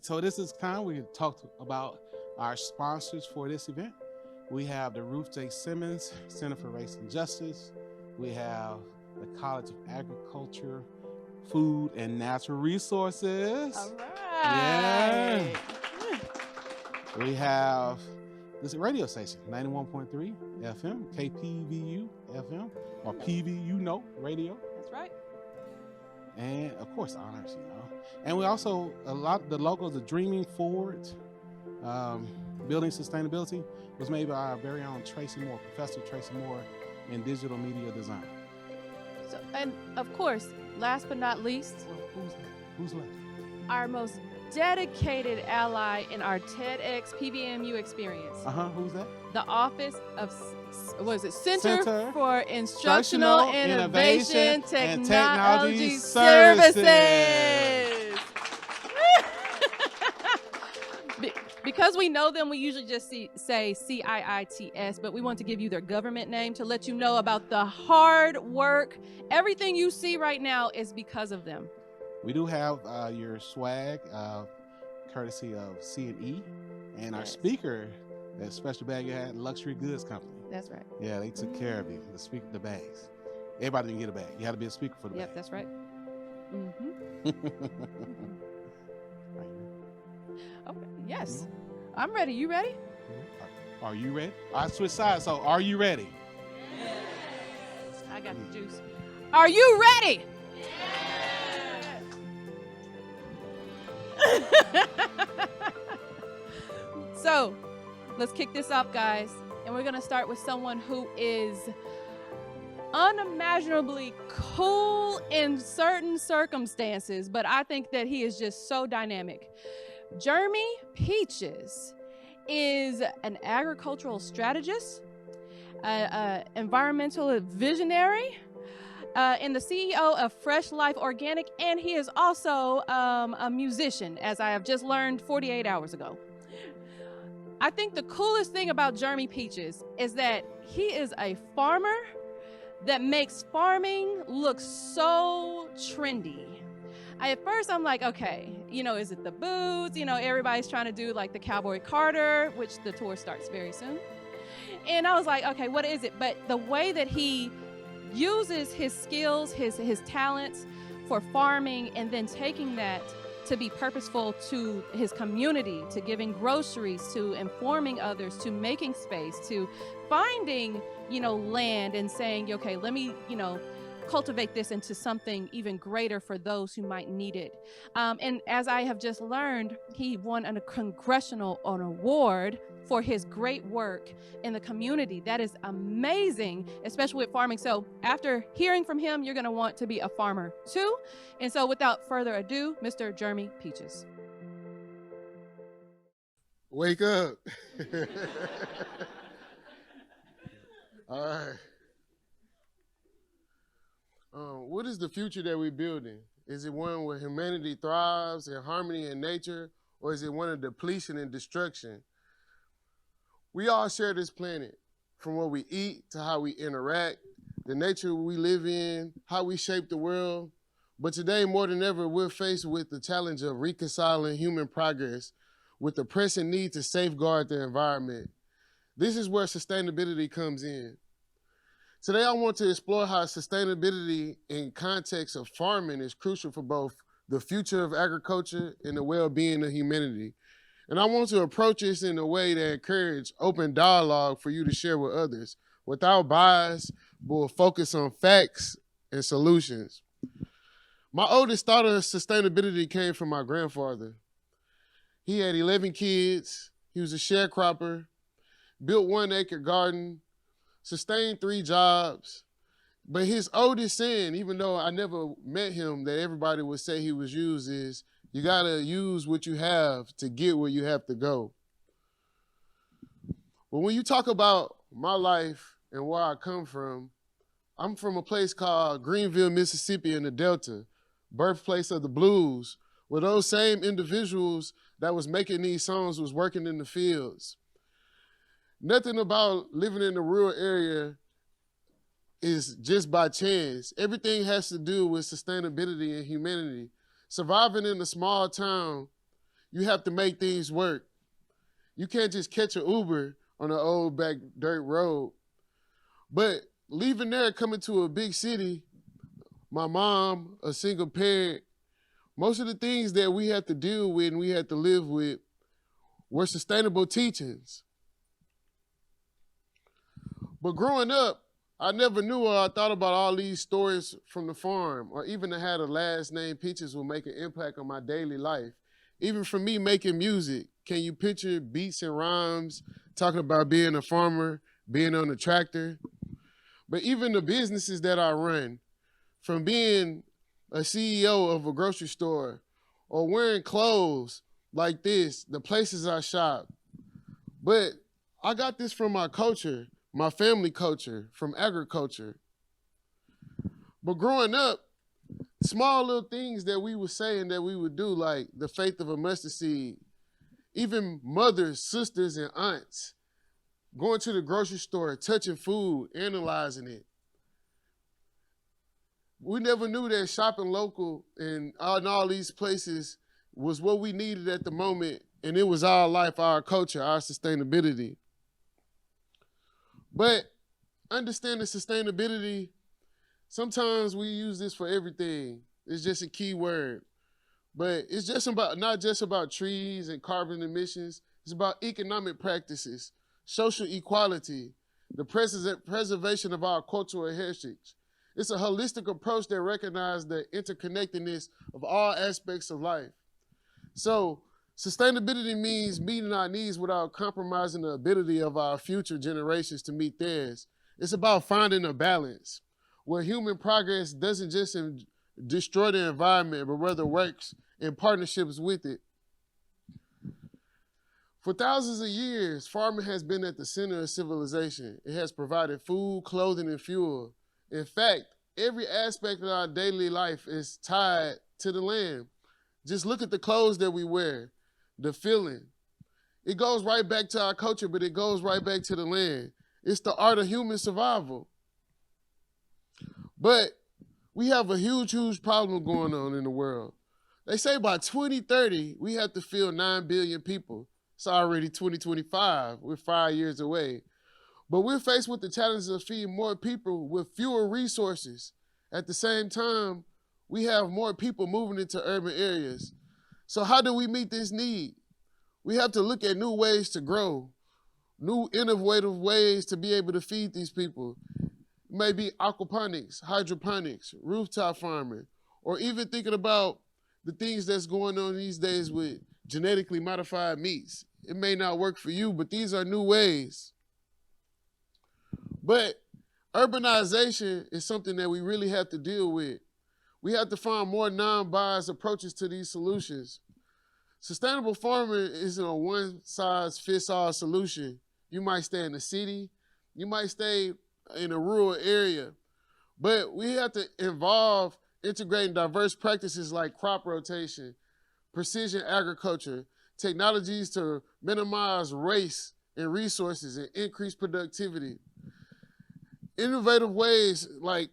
So this is time we talk about our sponsors for this event. We have the Ruth J. Simmons Center for Race and Justice. We have the College of Agriculture, Food, and Natural Resources. All right. Yeah. We have this radio station, 91.3 FM, KPVU FM, or PVU radio. That's right. And of course, honors, And we also, the logo, the Dreaming Forward, Building Sustainability, was made by our very own Tracy Moore, Professor Tracy Moore, in digital media design. So, and of course, last but not least, Who's that? Who's left? our most dedicated ally in our TedxPVAMU experience. Who's that? The Office of, Center Center for Instructional Innovation and Technology Technology Services. Because we know them, we usually just say CIITS, but we want to give you their government name to let you know about the hard work. Everything you see right now is because of them. We do have your swag, courtesy of C&E, and our speaker, that special bag you had, Luxury Goods Company. That's right. Yeah, they took care of you. The bags. Everybody didn't get a bag. You had to be a speaker for the bag. Yep, that's right. Okay, yes. I'm ready. You ready? Are you ready? I switch sides, so are you ready? Yes. I got the juice. Are you ready? Yes. So, let's kick this off, guys. And we're going to start with someone who is unimaginably cool in certain circumstances, but I think that he is just so dynamic. Jeremy Peaches is an agricultural strategist, environmental visionary, and the CEO of Fresh Life Organic, and he is also a musician, as I have just learned 48 hours ago. I think the coolest thing about Jeremy Peaches is that he is a farmer that makes farming look so trendy. At first I'm like, okay, is it the boots? Everybody's trying to do like the Cowboy Carter, which the tour starts very soon. And I was like, okay, what is it? But the way that he uses his skills, his talents for farming, and then taking that to be purposeful to his community, to giving groceries, to informing others, to making space, to finding, land and saying, okay, let me, cultivate this into something even greater for those who might need it. And as I have just learned, he won a congressional award for his great work in the community. That is amazing, especially with farming. So after hearing from him, you're going to want to be a farmer too. And so without further ado, Mr. Jeremy Peaches. Wake up. All right. What is the future that we're building? Is it one where humanity thrives in harmony in nature, or is it one of depletion and destruction? We all share this planet, from what we eat to how we interact, the nature we live in, how we shape the world. But today, more than ever, we're faced with the challenge of reconciling human progress with the pressing need to safeguard the environment. This is where sustainability comes in. Today, I want to explore how sustainability in context of farming is crucial for both the future of agriculture and the well-being of humanity. And I want to approach this in a way that encourages open dialogue for you to share with others without bias, but with focus on facts and solutions. My oldest thought of sustainability came from my grandfather. He had 11 kids. He was a sharecropper, built 1-acre garden, sustained 3 jobs. But his oldest saying, even though I never met him, that everybody would say he was used is, you gotta use what you have to get where you have to go. But when you talk about my life and where I come from, I'm from a place called Greenville, Mississippi in the Delta, birthplace of the blues, where those same individuals that was making these songs was working in the fields. Nothing about living in the rural area is just by chance. Everything has to do with sustainability and humanity. Surviving in a small town, you have to make things work. You can't just catch an Uber on an old back dirt road. But leaving there, coming to a big city, my mom, a single parent, most of the things that we had to deal with and we had to live with were sustainable teachings. But growing up, I never knew or I thought about all these stories from the farm, or even to have a last name Peaches will make an impact on my daily life. Even for me making music, can you picture beats and rhymes, talking about being a farmer, being on a tractor? But even the businesses that I run, from being a CEO of a grocery store, or wearing clothes like this, the places I shop. But I got this from my culture, my family culture, from agriculture. But growing up, small little things that we would say and that we would do, like the faith of a mustard seed, even mothers, sisters, and aunts, going to the grocery store, touching food, analyzing it. We never knew that shopping local and in all these places was what we needed at the moment, and it was our life, our culture, our sustainability. But understanding sustainability, sometimes we use this for everything. It's just a key word. But it's just about not just about trees and carbon emissions. It's about economic practices, social equality, the preservation of our cultural heritage. It's a holistic approach that recognizes the interconnectedness of all aspects of life. So sustainability means meeting our needs without compromising the ability of our future generations to meet theirs. It's about finding a balance where human progress doesn't just destroy the environment, but rather works in partnerships with it. For thousands of years, farming has been at the center of civilization. It has provided food, clothing, and fuel. In fact, every aspect of our daily life is tied to the land. Just look at the clothes that we wear, the feeling. It goes right back to our culture, but it goes right back to the land. It's the art of human survival. But we have a huge, huge problem going on in the world. They say by 2030, we have to feed 9 billion people. It's already 2025. We're 5 years away. But we're faced with the challenge of feeding more people with fewer resources. At the same time, we have more people moving into urban areas. So how do we meet this need? We have to look at new ways to grow, new innovative ways to be able to feed these people. Maybe aquaponics, hydroponics, rooftop farming, or even thinking about the things that's going on these days with genetically modified meats. It may not work for you, but these are new ways. But urbanization is something that we really have to deal with. We have to find more non-biased approaches to these solutions. Sustainable farming isn't a one-size-fits-all solution. You might stay in the city, you might stay in a rural area, but we have to involve integrating diverse practices like crop rotation, precision agriculture, technologies to minimize waste and resources and increase productivity. Innovative ways like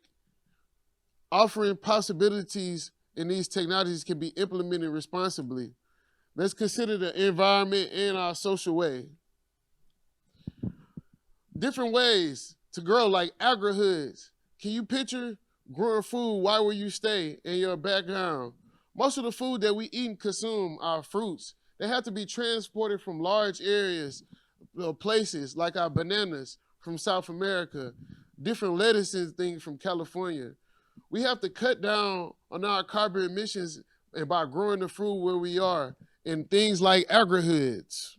offering possibilities in these technologies can be implemented responsibly. Let's consider the environment and our social way. Different ways to grow, like agri-hoods. Can you picture growing food right where you stay in your background? Most of the food that we eat and consume are fruits. They have to be transported from large areas, places like our bananas from South America, different lettuces and things from California. We have to cut down on our carbon emissions by growing the fruit where we are and things like agri-hoods.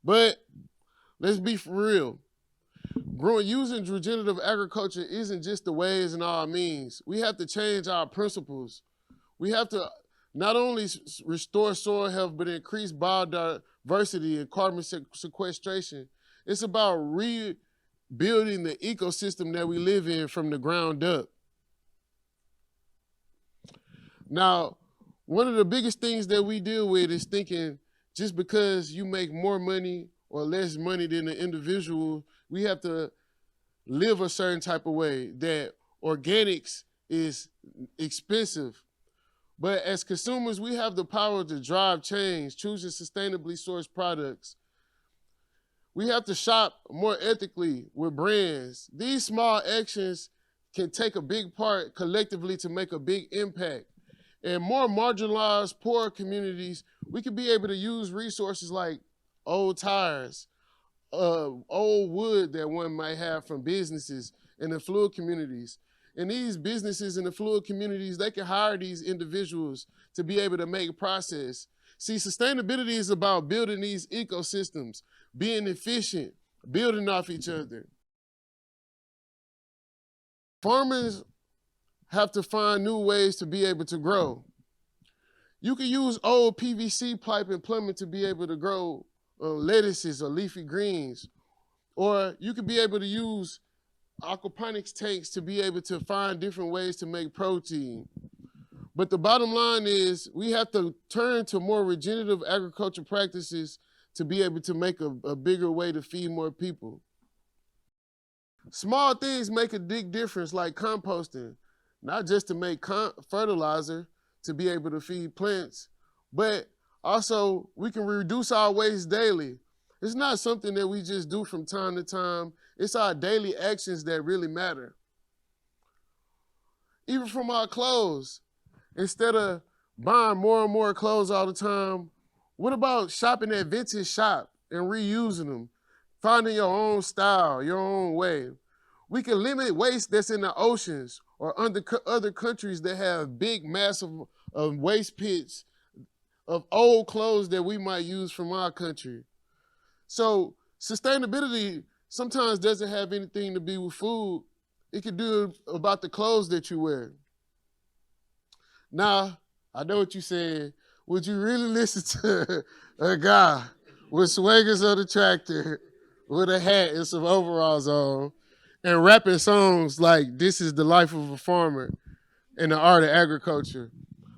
But let's be for real. Using regenerative agriculture isn't just the ways and our means. We have to change our principles. We have to not only restore soil health, but increase biodiversity and carbon sequestration. It's about rebuilding the ecosystem that we live in from the ground up. Now, one of the biggest things that we deal with is thinking just because you make more money or less money than the individual, we have to live a certain type of way, that organics is expensive. But as consumers, we have the power to drive change, choosing sustainably sourced products. We have to shop more ethically with brands. These small actions can take a big part collectively to make a big impact. In more marginalized, poor communities, we could be able to use resources like old tires, old wood that one might have from businesses in the fluid communities. And these businesses in the fluid communities, they can hire these individuals to be able to make process. See, sustainability is about building these ecosystems, being efficient, building off each other. Farmers have to find new ways to be able to grow. You can use old PVC pipe and plumbing to be able to grow lettuces or leafy greens. Or you could be able to use aquaponics tanks to be able to find different ways to make protein. But the bottom line is we have to turn to more regenerative agriculture practices to be able to make a bigger way to feed more people. Small things make a big difference, like composting, not just to make fertilizer to be able to feed plants, but also we can reduce our waste daily. It's not something that we just do from time to time. It's our daily actions that really matter. Even from our clothes, instead of buying more and more clothes all the time, what about shopping at vintage shop and reusing them, finding your own style, your own way? We can limit waste that's in the oceans or other countries that have big, massive waste pits of old clothes that we might use from our country. So sustainability sometimes doesn't have anything to do with food. It can do about the clothes that you wear. Now, I know what you're saying. Would you really listen to a guy with swagers on the tractor with a hat and some overalls on and rapping songs like "This is the life of a farmer" and the art of agriculture?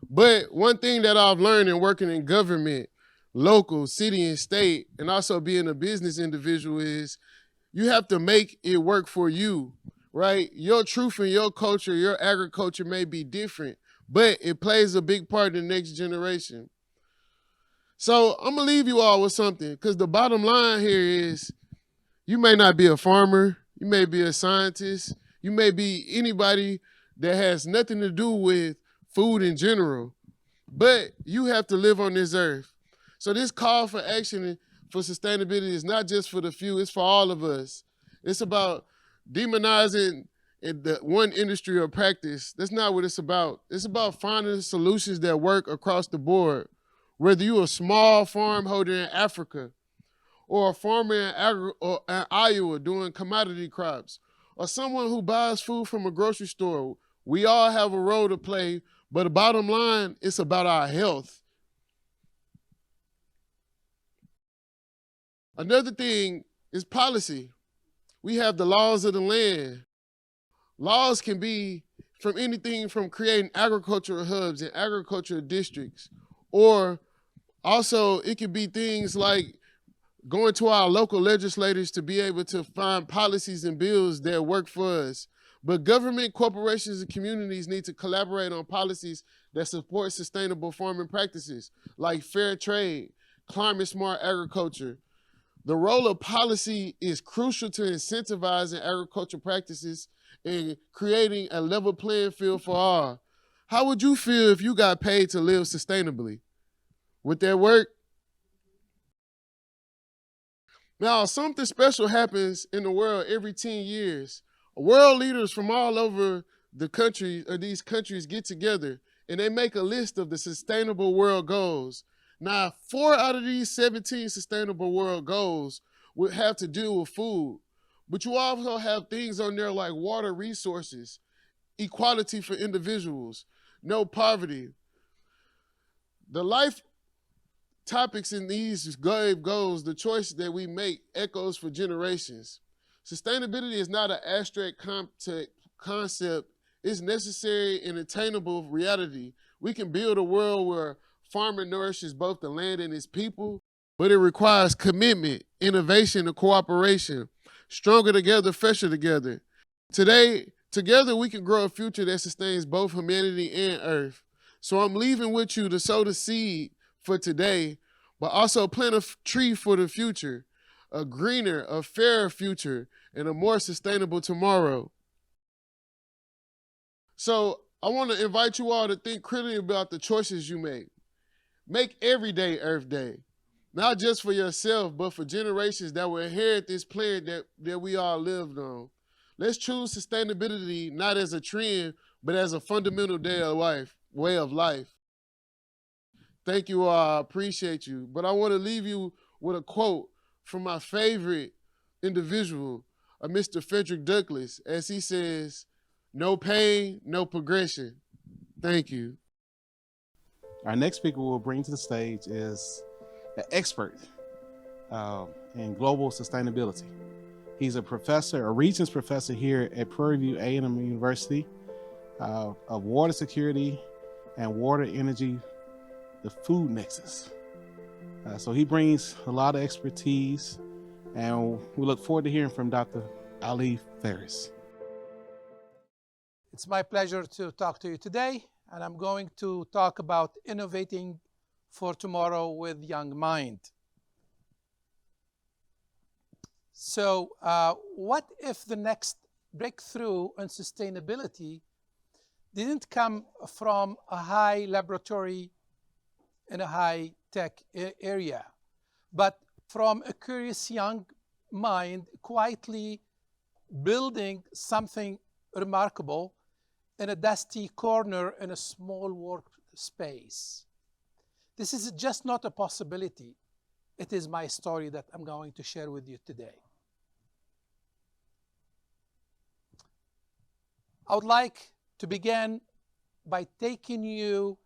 But one thing that I've learned in working in government, local, city, and state, and also being a business individual is you have to make it work for you, right? Your truth and your culture, your agriculture may be different, but it plays a big part in the next generation. So I'm gonna leave you all with something, because the bottom line here is you may not be a farmer, you may be a scientist, you may be anybody that has nothing to do with food in general, but you have to live on this earth. So this call for action for sustainability is not just for the few, it's for all of us. It's about demonizing the one industry or practice. That's not what it's about. It's about finding solutions that work across the board. Whether you're a small farm holder in Africa, or a farmer in Iowa doing commodity crops, or someone who buys food from a grocery store, we all have a role to play, but the bottom line, it's about our health. Another thing is policy. We have the laws of the land. Laws can be from anything from creating agricultural hubs and agricultural districts, or Also, it could be things like going to our local legislators to be able to find policies and bills that work for us. But government, corporations, and communities need to collaborate on policies that support sustainable farming practices like fair trade, climate smart agriculture. The role of policy is crucial to incentivizing agricultural practices and creating a level playing field for all. How would you feel if you got paid to live sustainably? Would that work? Now, something special happens in the world every 10 years. World leaders from all over the country or these countries get together and they make a list of the sustainable world goals. Now, 4 out of these 17 sustainable world goals would have to do with food. But you also have things on there like water resources, equality for individuals, no poverty. The life topics in these goals, the choice that we make echoes for generations. Sustainability is not an abstract concept. It's necessary and attainable reality. We can build a world where farming nourishes both the land and its people, but it requires commitment, innovation, and cooperation. Stronger together, fresher together. Today, together we can grow a future that sustains both humanity and Earth. So I'm leaving with you to sow the seed for today, but also plant a tree for the future, a greener, a fairer future, and a more sustainable tomorrow. So I want to invite you all to think critically about the choices you make. Make every day Earth Day, not just for yourself, but for generations that will inherit this planet that we all lived on. Let's choose sustainability not as a trend, but as a fundamental way of life. Thank you all, I appreciate you. But I want to leave you with a quote from my favorite individual, Mr. Frederick Douglass, as he says, "No pain, no progression." Thank you. Our next speaker we'll bring to the stage is an expert in global sustainability. He's a professor, a Regents professor here at Prairie View A&M University of water security and water energy, the food nexus. So he brings a lot of expertise, and we look forward to hearing from Dr. Ali Ferris. It's my pleasure to talk to you today, and I'm going to talk about innovating for tomorrow with young mind. So what if the next breakthrough in sustainability didn't come from a high laboratory in a high-tech area, but from a curious young mind quietly building something remarkable in a dusty corner in a small workspace? This is just not a possibility. It is my story that I'm going to share with you today. I would like to begin by taking you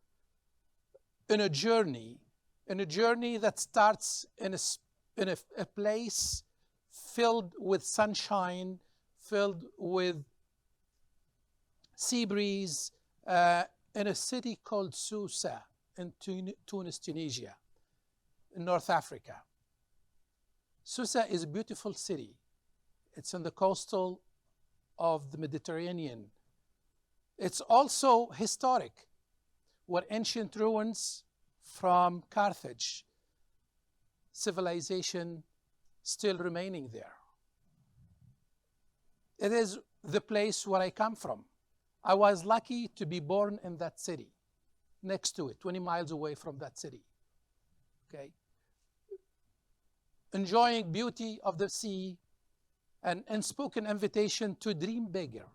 in a journey that starts in a place filled with sunshine, filled with sea breeze, in a city called Susa in Tunis, Tunisia, in North Africa. Susa is a beautiful city. It's on the coastal of the Mediterranean. It's also historic, where ancient ruins from Carthage, civilization still remaining there. It is the place where I come from. I was lucky to be born in that city, next to it, 20 miles away from that city. Okay? Enjoying beauty of the sea and unspoken invitation to dream bigger.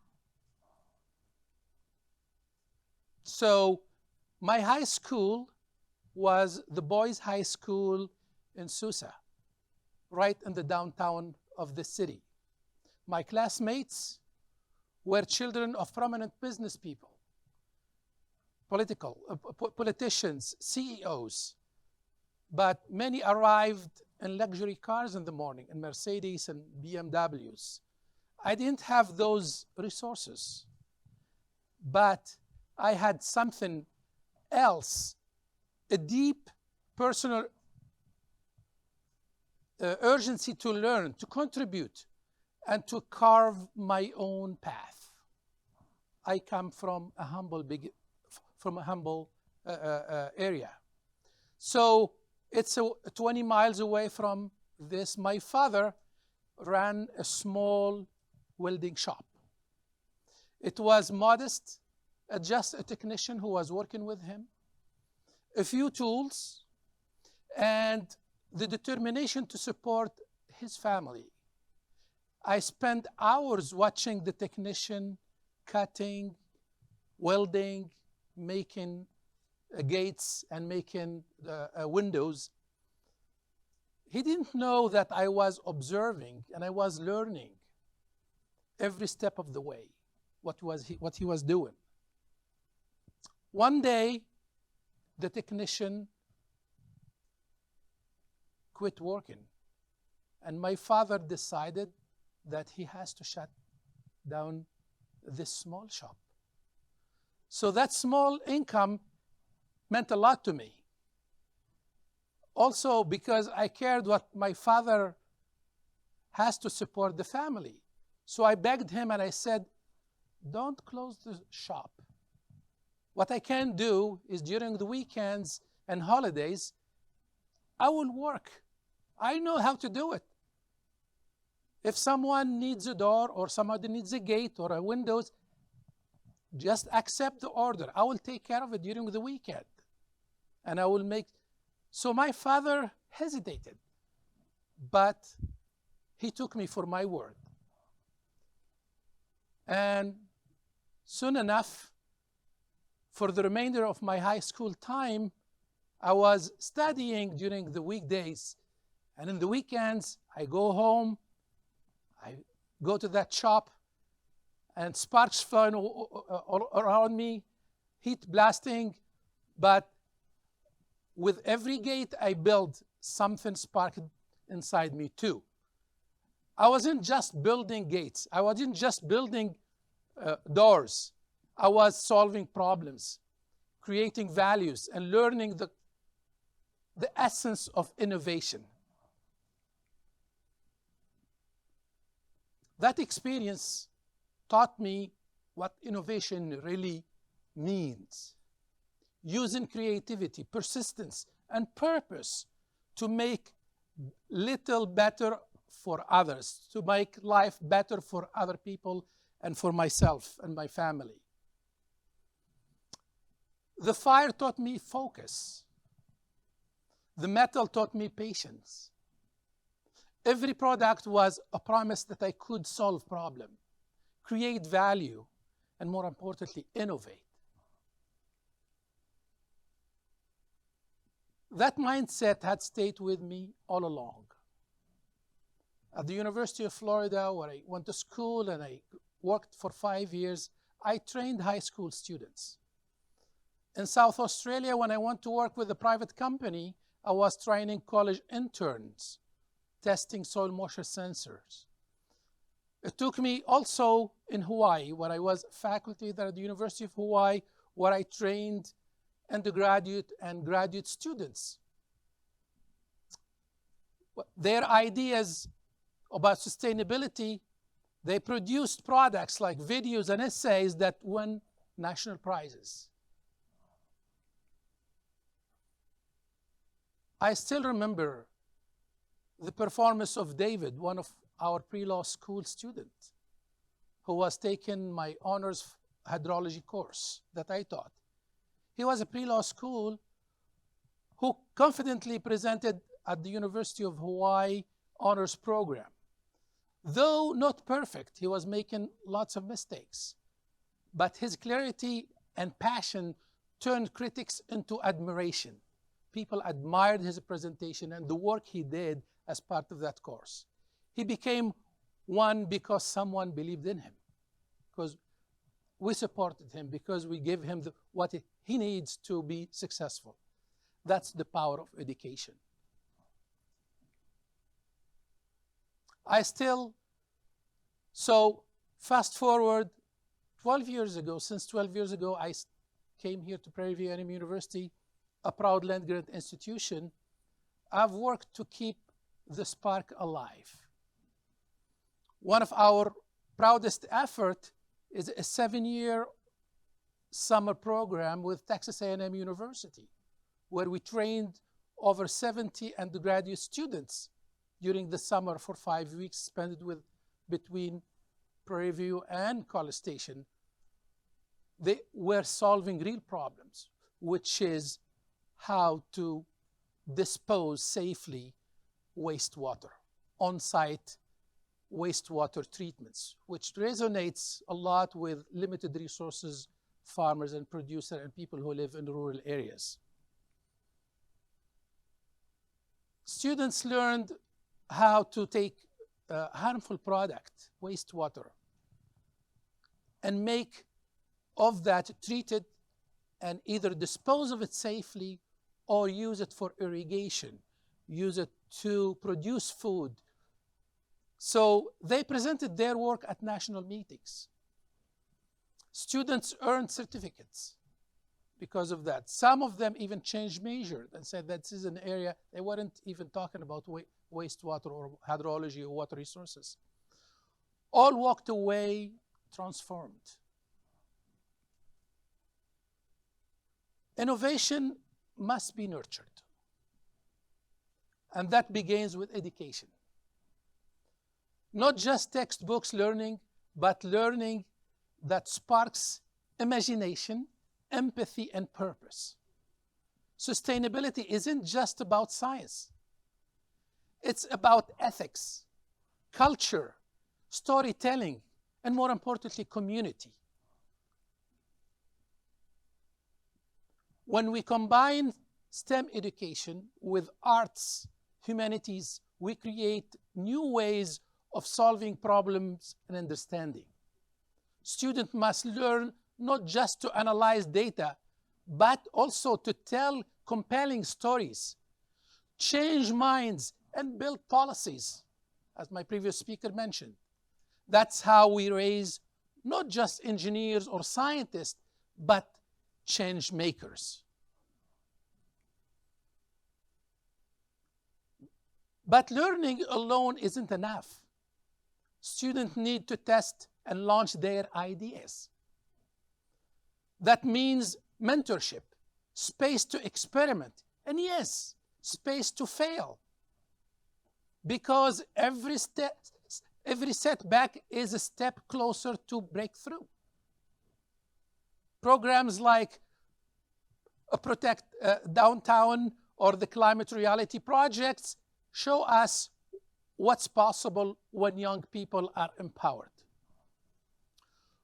So my high school was the boys' high school in Susa, right in the downtown of the city. My classmates were children of prominent business people, politicians, CEOs, but many arrived in luxury cars in the morning, in Mercedes and BMWs. I didn't have those resources, but I had something else, a deep personal urgency to learn, to contribute, and to carve my own path. I come from a humble area. So it's 20 miles away from this. My father ran a small welding shop. It was modest, just a technician who was working with him, a few tools, and the determination to support his family. I spent hours watching the technician cutting, welding, making gates and making windows. He didn't know that I was observing and I was learning every step of the way what he was doing. One day, the technician quit working, and my father decided that he has to shut down this small shop. So that small income meant a lot to me. Also because I cared what my father has to support the family. So I begged him and I said, don't close the shop. What I can do is during the weekends and holidays, I will work. I know how to do it. If someone needs a door or somebody needs a gate or a windows, just accept the order. I will take care of it during the weekend. And I will make. So my father hesitated, but he took me for my word. And soon enough, for the remainder of my high school time, I was studying during the weekdays. And in the weekends, I go home, I go to that shop, and sparks flying all around me, heat blasting. But with every gate I build, something sparked inside me too. I wasn't just building gates. I wasn't just building doors. I was solving problems, creating values, and learning the essence of innovation. That experience taught me what innovation really means. Using creativity, persistence, and purpose to make little better for others, to make life better for other people and for myself and my family. The fire taught me focus. The metal taught me patience. Every product was a promise that I could solve problem, create value, and more importantly, innovate. That mindset had stayed with me all along. At the University of Florida, where I went to school and I worked for 5 years, I trained high school students. In South Australia, when I went to work with a private company, I was training college interns, testing soil moisture sensors. It took me also in Hawaii, where I was faculty there at the University of Hawaii, where I trained undergraduate and graduate students. Their ideas about sustainability, they produced products like videos and essays that won national prizes. I still remember the performance of David, one of our pre-law school students, who was taking my honors hydrology course that I taught. He was a pre-law school who confidently presented at the University of Hawaii honors program. Though not perfect, he was making lots of mistakes. But his clarity and passion turned critics into admiration. People admired his presentation and the work he did as part of that course. He became one because someone believed in him, because we supported him, because we gave him what he needs to be successful. That's the power of education. So fast forward 12 years ago, since 12 years ago, I came here to TedxPVAMU University a proud land-grant institution, I've worked to keep the spark alive. One of our proudest efforts is a 7-year summer program with Texas A&M University, where we trained over 70 undergraduate students during the summer for 5 weeks, spent between Prairie View and College Station. They were solving real problems, which is how to dispose safely wastewater, on-site wastewater treatments, which resonates a lot with limited resources farmers and producers and people who live in rural areas. Students learned how to take harmful product, wastewater, and make of that treated and either dispose of it safely or use it for irrigation, use it to produce food. So they presented their work at national meetings. Students earned certificates because of that. Some of them even changed major and said that this is an area they weren't even talking about wastewater or hydrology or water resources. All walked away transformed. Innovation must be nurtured. And that begins with education. Not just textbooks learning, but learning that sparks imagination, empathy, and purpose. Sustainability isn't just about science. It's about ethics, culture, storytelling, and more importantly, community. When we combine STEM education with arts, humanities, we create new ways of solving problems and understanding. Students must learn not just to analyze data, but also to tell compelling stories, change minds, and build policies, as my previous speaker mentioned. That's how we raise not just engineers or scientists, but change makers. But learning alone isn't enough. Students need to test and launch their ideas. That means mentorship, space to experiment, and yes, space to fail. Because every setback is a step closer to breakthrough. Programs like Protect Downtown or the Climate Reality projects show us what's possible when young people are empowered.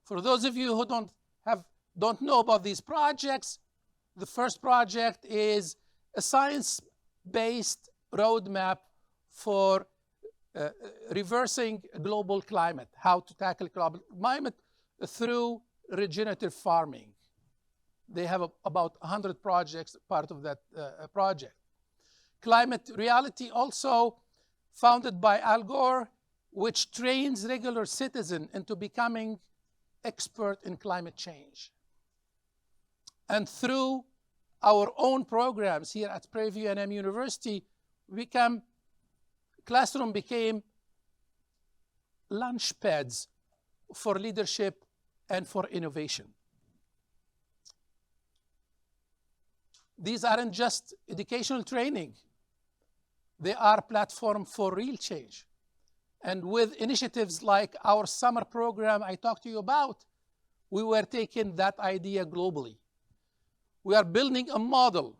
For those of you who don't know about these projects, the first project is a science-based roadmap for reversing global climate, how to tackle global climate through regenerative farming. They have about 100 projects part of that project. Climate Reality, also founded by Al Gore, which trains regular citizens into becoming expert in climate change. And through our own programs here at Prairie View A&M University, classroom became launch pads for leadership and for innovation. These aren't just educational training. They are a platform for real change. And with initiatives like our summer program I talked to you about, we were taking that idea globally. We are building a model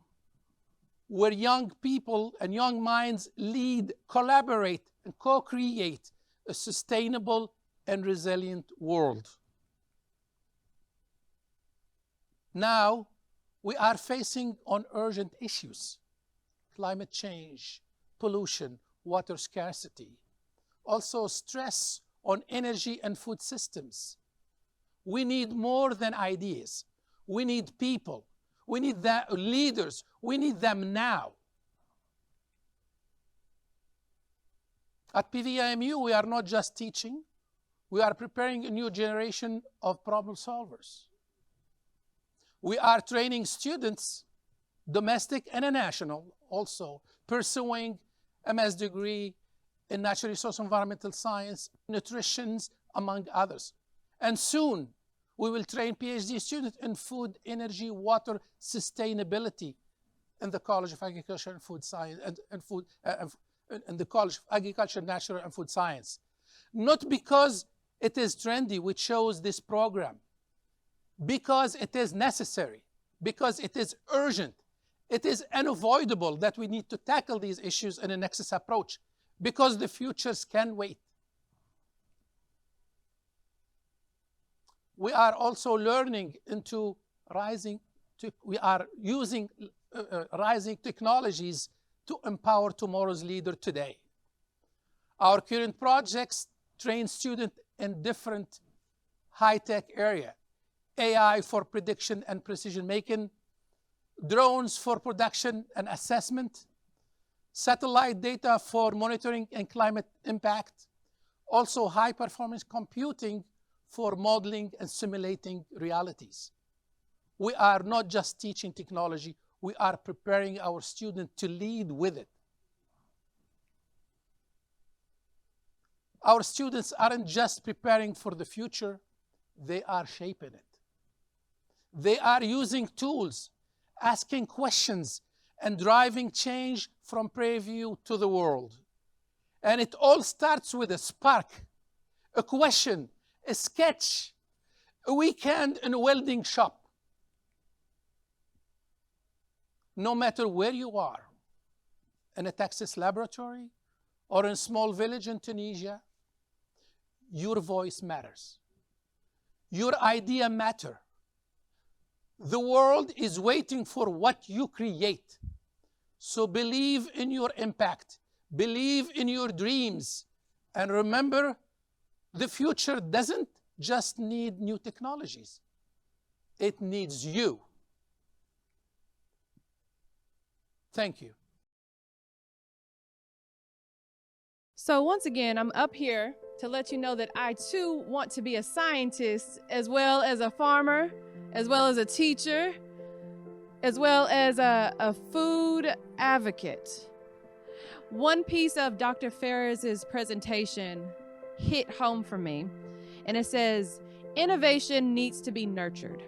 where young people and young minds lead, collaborate, and co-create a sustainable and resilient world. Now, we are facing on urgent issues: climate change, pollution, water scarcity, also stress on energy and food systems. We need more than ideas. We need people. We need leaders. We need them now. At PVAMU, we are not just teaching. We are preparing a new generation of problem solvers. We are training students domestic and a national, also pursuing a MS degree in natural resource environmental science, nutrition, among others. And soon, we will train PhD students in food, energy, water, sustainability in the College of Agriculture and Food Science, in the College of Agriculture, Natural and Food Science. Not because it is trendy, we chose this program, because it is necessary, because it is urgent. It is unavoidable that we need to tackle these issues in a nexus approach, because the futures can wait. We are also learning into we are using rising technologies to empower tomorrow's leader today. Our current projects train students in different high-tech areas. AI for prediction and precision making, drones for production and assessment, satellite data for monitoring and climate impact, also high-performance computing for modeling and simulating realities. We are not just teaching technology, we are preparing our students to lead with it. Our students aren't just preparing for the future, they are shaping it. They are using tools, asking questions, and driving change from preview to the world. And it all starts with a spark, a question, a sketch, a weekend in a welding shop. No matter where you are, in a Texas laboratory or in a small village in Tunisia, your voice matters. Your idea matters. The world is waiting for what you create. So believe in your impact. Believe in your dreams. And remember, the future doesn't just need new technologies. It needs you. Thank you. So once again, I'm up here to let you know that I too want to be a scientist, as well as a farmer, as well as a teacher, as well as a food advocate. One piece of Dr. Ferris's presentation hit home for me, and it says, innovation needs to be nurtured.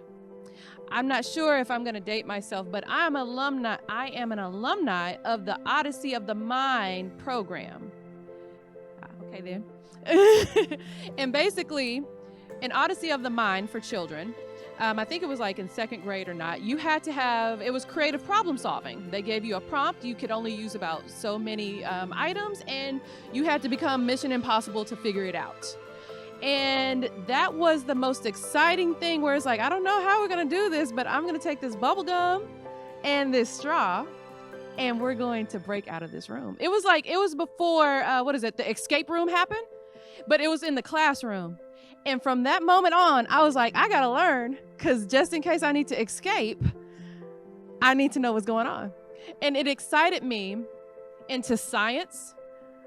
I'm not sure if I'm going to date myself, but I am an alumni of the Odyssey of the Mind program. Okay, then. And basically, an Odyssey of the Mind for children, I think it was like in second grade or not, you had to have, it was creative problem solving. They gave you a prompt. You could only use about so many items, and you had to become Mission Impossible to figure it out. And that was the most exciting thing, where it's like, I don't know how we're going to do this, but I'm going to take this bubble gum and this straw, and we're going to break out of this room. It was like, it was before, the escape room happened, but it was in the classroom. And from that moment on, I was like, I got to learn, because just in case I need to escape, I need to know what's going on. And it excited me into science.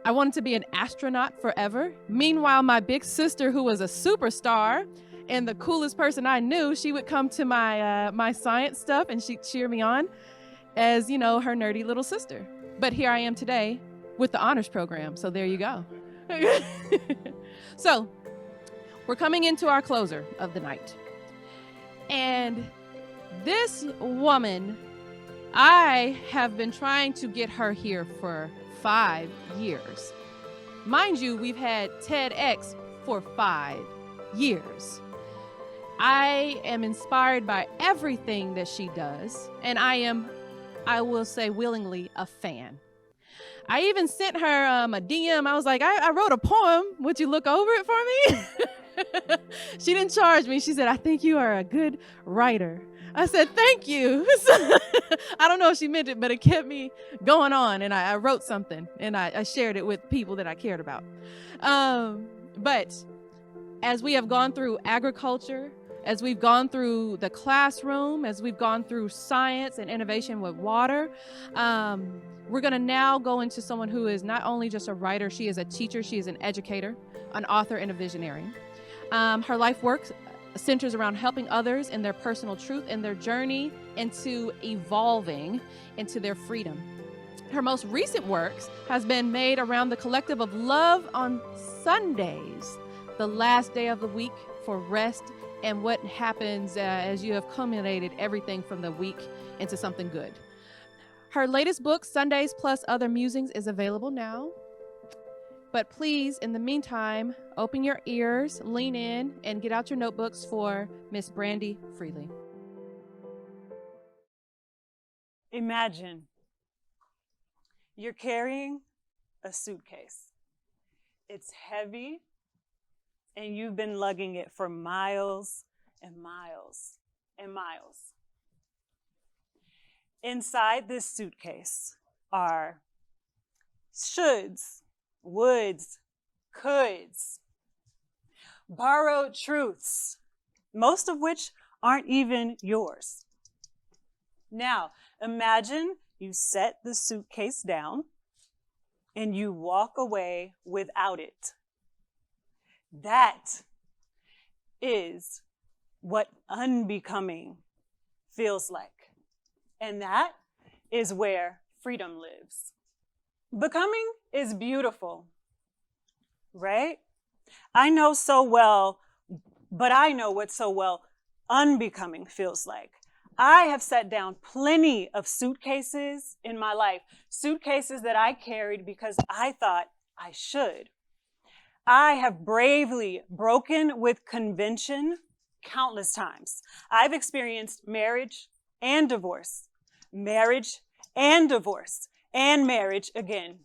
I wanted to be an astronaut forever. Meanwhile, my big sister, who was a superstar and the coolest person I knew, she would come to my science stuff and she'd cheer me on as, you know, her nerdy little sister. But here I am today with the honors program. So there you go. So we're coming into our closer of the night. And this woman, I have been trying to get her here for 5 years. Mind you, we've had TEDx for 5 years. I am inspired by everything that she does, and I will say willingly, a fan. I even sent her a DM. I was like, I wrote a poem. Would you look over it for me? She didn't charge me. She said, I think you are a good writer. I said, thank you. I don't know if she meant it, but it kept me going on. And I wrote something and I shared it with people that I cared about. But as we have gone through agriculture, as we've gone through the classroom, as we've gone through science and innovation with water, we're going to now go into someone who is not only just a writer, she is a teacher, she is an educator, an author, and a visionary. Her life work centers around helping others in their personal truth and their journey into evolving into their freedom. Her most recent works has been made around the collective of love on Sundays, the last day of the week for rest, and what happens as you have culminated everything from the week into something good. Her latest book, Sundays Plus Other Musings, is available now. But please, in the meantime, open your ears, lean in, and get out your notebooks for Miss Brandy Freely. Imagine you're carrying a suitcase. It's heavy, and you've been lugging it for miles and miles and miles. Inside this suitcase are shoulds, woulds, coulds, borrowed truths, most of which aren't even yours. Now, imagine you set the suitcase down and you walk away without it. That is what unbecoming feels like. And that is where freedom lives. Becoming is beautiful, right? I know so well, but I know what so well unbecoming feels like. I have set down plenty of suitcases in my life, suitcases that I carried because I thought I should. I have bravely broken with convention countless times. I've experienced marriage and divorce, marriage and divorce, and marriage again,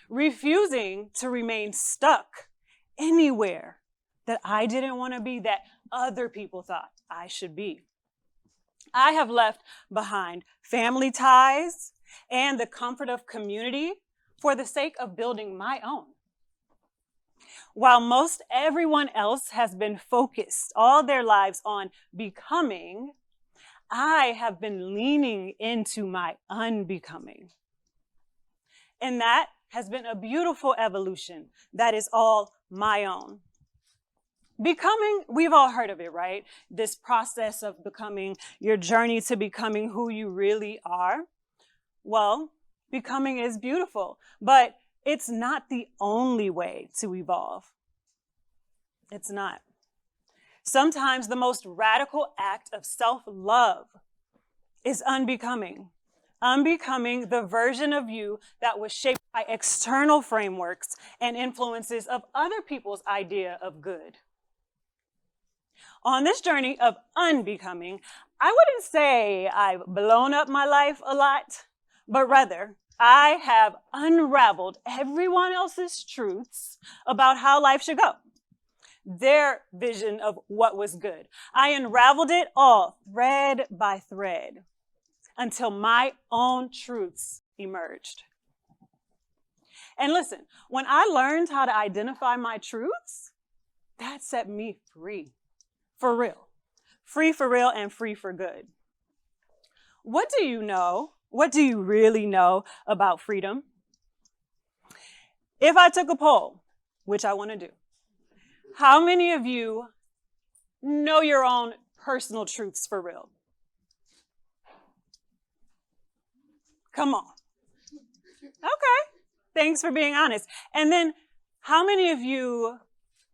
refusing to remain stuck anywhere that I didn't want to be, that other people thought I should be. I have left behind family ties and the comfort of community for the sake of building my own. While most everyone else has been focused all their lives on becoming, I have been leaning into my unbecoming. And that has been a beautiful evolution that is all my own. Becoming, we've all heard of it, right? This process of becoming, your journey to becoming who you really are. Well, becoming is beautiful, but it's not the only way to evolve. It's not. Sometimes the most radical act of self-love is unbecoming. Unbecoming the version of you that was shaped by external frameworks and influences of other people's idea of good. On this journey of unbecoming, I wouldn't say I've blown up my life a lot, but rather I have unraveled everyone else's truths about how life should go, their vision of what was good. I unraveled it all thread by thread until my own truths emerged. And listen, when I learned how to identify my truths, that set me free. For real. Free for real and free for good. What do you know? What do you really know about freedom? If I took a poll, which I want to do, how many of you know your own personal truths for real? Come on. Okay. Thanks for being honest. And then how many of you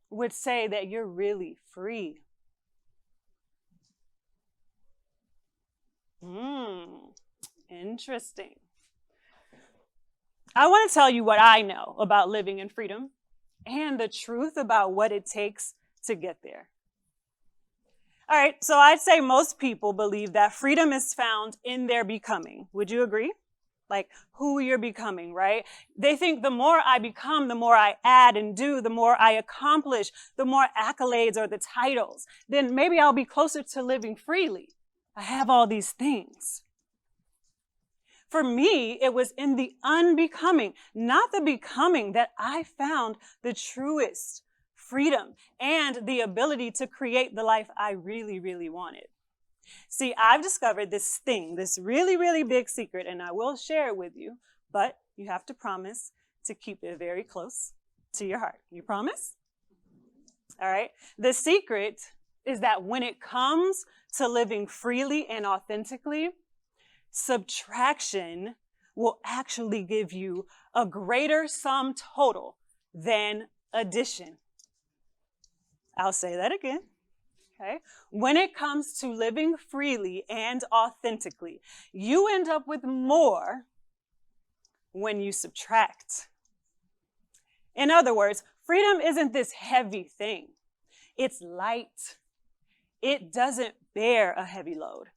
would say that you're really free? Interesting. I want to tell you what I know about living in freedom and the truth about what it takes to get there. All right, so I'd say most people believe that freedom is found in their becoming. Would you agree? Like who you're becoming, right? They think the more I become, the more I add and do, the more I accomplish, the more accolades or the titles, then maybe I'll be closer to living freely. I have all these things. For me, it was in the unbecoming, not the becoming, that I found the truest freedom and the ability to create the life I really, really wanted. See, I've discovered this thing, this really, really big secret, and I will share it with you, but you have to promise to keep it very close to your heart. You promise? All right. The secret is that when it comes to living freely and authentically, subtraction will actually give you a greater sum total than addition. I'll say that again. Okay? When it comes to living freely and authentically, you end up with more when you subtract. In other words, freedom isn't this heavy thing. It's light. It doesn't bear a heavy load.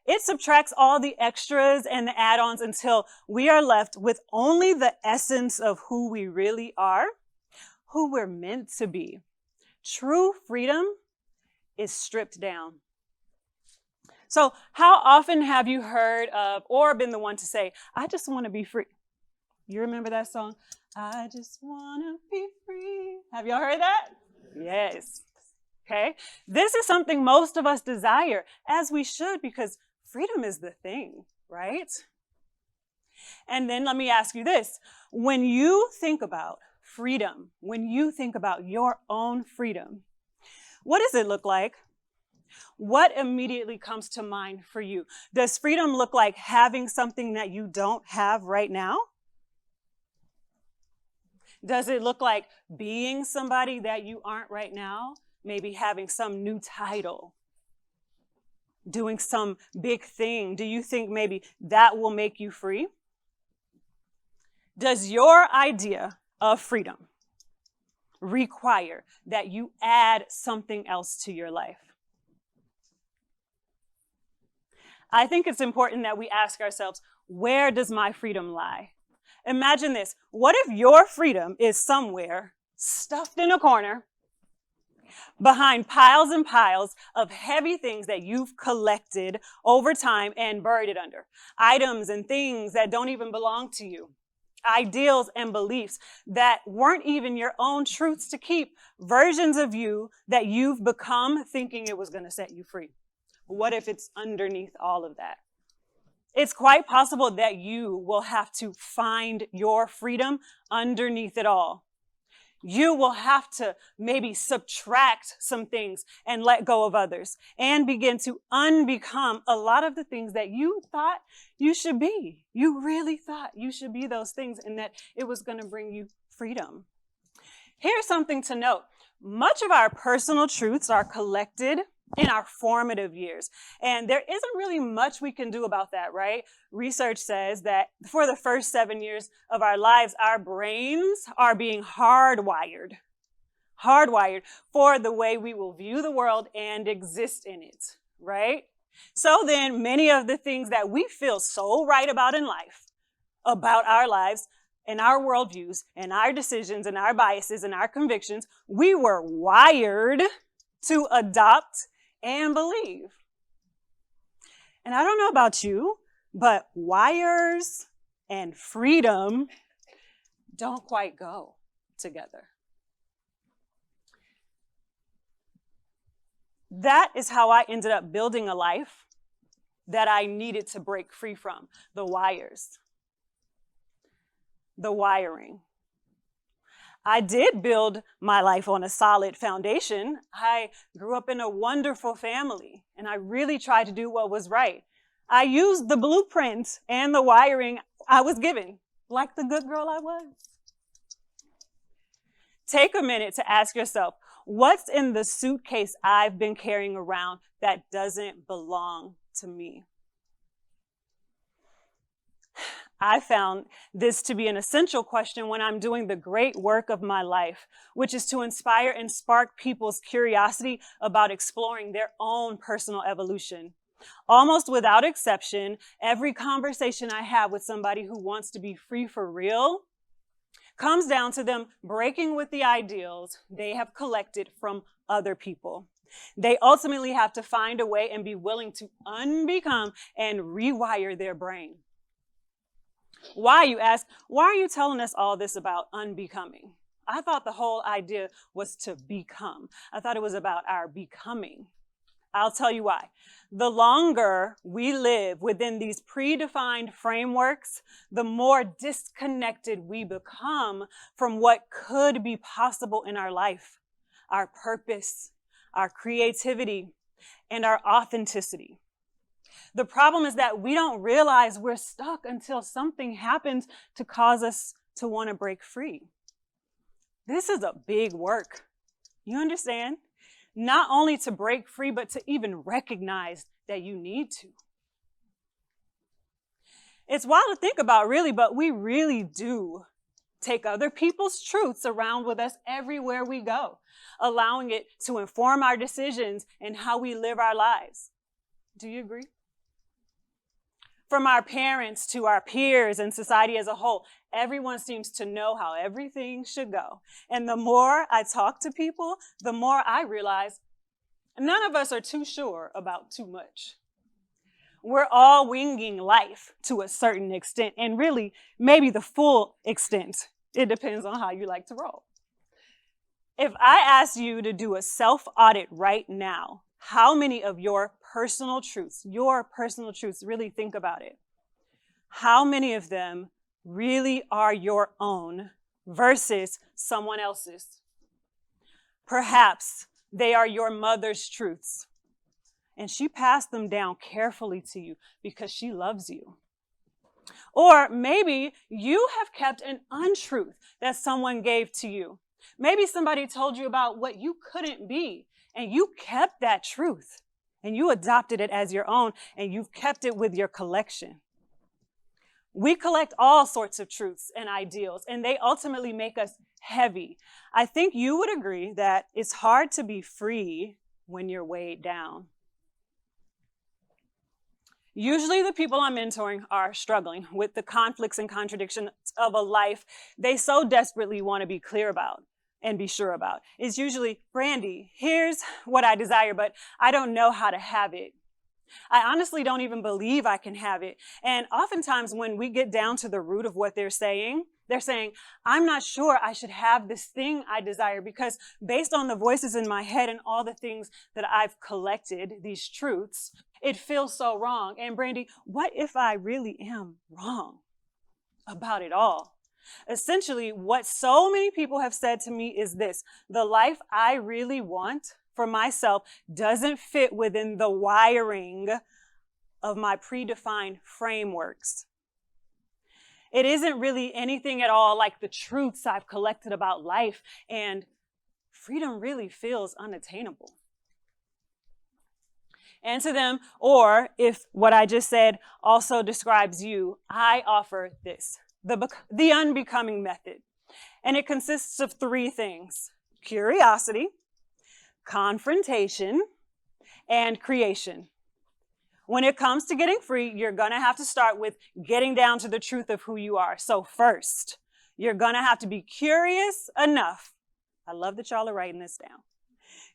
It subtracts all the extras and the add-ons until we are left with only the essence of who we really are, who we're meant to be. True freedom is stripped down. So how often have you heard of or been the one to say, I just want to be free? You remember that song? I just want to be free. Have y'all heard that? Yes. Okay. This is something most of us desire, as we should, because freedom is the thing, right? And then let me ask you this. When you think about freedom, when you think about your own freedom, what does it look like? What immediately comes to mind for you? Does freedom look like having something that you don't have right now? Does it look like being somebody that you aren't right now? Maybe having some new title, doing some big thing. Do you think maybe that will make you free? Does your idea of freedom require that you add something else to your life? I think it's important that we ask ourselves, where does my freedom lie? Imagine this. What if your freedom is somewhere stuffed in a corner behind piles and piles of heavy things that you've collected over time and buried it under? Items and things that don't even belong to you. Ideals and beliefs that weren't even your own truths to keep. Versions of you that you've become thinking it was going to set you free. What if it's underneath all of that? It's quite possible that you will have to find your freedom underneath it all. You will have to maybe subtract some things and let go of others and begin to unbecome a lot of the things that you thought you should be. You really thought you should be those things and that it was going to bring you freedom. Here's something to note. Much of our personal truths are collected in our formative years. And there isn't really much we can do about that, right? Research says that for the first 7 years of our lives, our brains are being hardwired for the way we will view the world and exist in it, right? So then many of the things that we feel so right about in life, about our lives and our worldviews and our decisions and our biases and our convictions, we were wired to adopt and believe. And I don't know about you, but wires and freedom don't quite go together. That is how I ended up building a life that I needed to break free from. The wires. The wiring. I did build my life on a solid foundation. I grew up in a wonderful family, and I really tried to do what was right. I used the blueprint and the wiring I was given, like the good girl I was. Take a minute to ask yourself, what's in the suitcase I've been carrying around that doesn't belong to me? I found this to be an essential question when I'm doing the great work of my life, which is to inspire and spark people's curiosity about exploring their own personal evolution. Almost without exception, every conversation I have with somebody who wants to be free for real comes down to them breaking with the ideals they have collected from other people. They ultimately have to find a way and be willing to unbecome and rewire their brain. Why, you ask? Why are you telling us all this about unbecoming? I thought the whole idea was to become. I thought it was about our becoming. I'll tell you why. The longer we live within these predefined frameworks, the more disconnected we become from what could be possible in our life, our purpose, our creativity, and our authenticity. The problem is that we don't realize we're stuck until something happens to cause us to want to break free. This is a big work. You understand? Not only to break free, but to even recognize that you need to. It's wild to think about, really, but we really do take other people's truths around with us everywhere we go, allowing it to inform our decisions and how we live our lives. Do you agree? From our parents to our peers and society as a whole, everyone seems to know how everything should go. And the more I talk to people, the more I realize none of us are too sure about too much. We're all winging life to a certain extent, and really, maybe the full extent. It depends on how you like to roll. If I ask you to do a self-audit right now, how many of your personal truths, really think about it. How many of them really are your own versus someone else's? Perhaps they are your mother's truths, and she passed them down carefully to you because she loves you. Or maybe you have kept an untruth that someone gave to you. Maybe somebody told you about what you couldn't be, and you kept that truth, and you adopted it as your own, and you've kept it with your collection. We collect all sorts of truths and ideals, and they ultimately make us heavy. I think you would agree that it's hard to be free when you're weighed down. Usually the people I'm mentoring are struggling with the conflicts and contradictions of a life they so desperately want to be clear about and be sure about. It's usually, Brandy, here's what I desire, but I don't know how to have it. I honestly don't even believe I can have it. And oftentimes when we get down to the root of what they're saying, I'm not sure I should have this thing I desire because based on the voices in my head and all the things that I've collected, these truths, it feels so wrong. And Brandy, what if I really am wrong about it all? Essentially, what so many people have said to me is this: the life I really want for myself doesn't fit within the wiring of my predefined frameworks. It isn't really anything at all like the truths I've collected about life, and freedom really feels unattainable. And to them, or if what I just said also describes you, I offer this, the unbecoming method. And it consists of 3 things: curiosity, confrontation, and creation. When it comes to getting free, you're going to have to start with getting down to the truth of who you are. So first, you're going to have to be curious enough. I love that y'all are writing this down.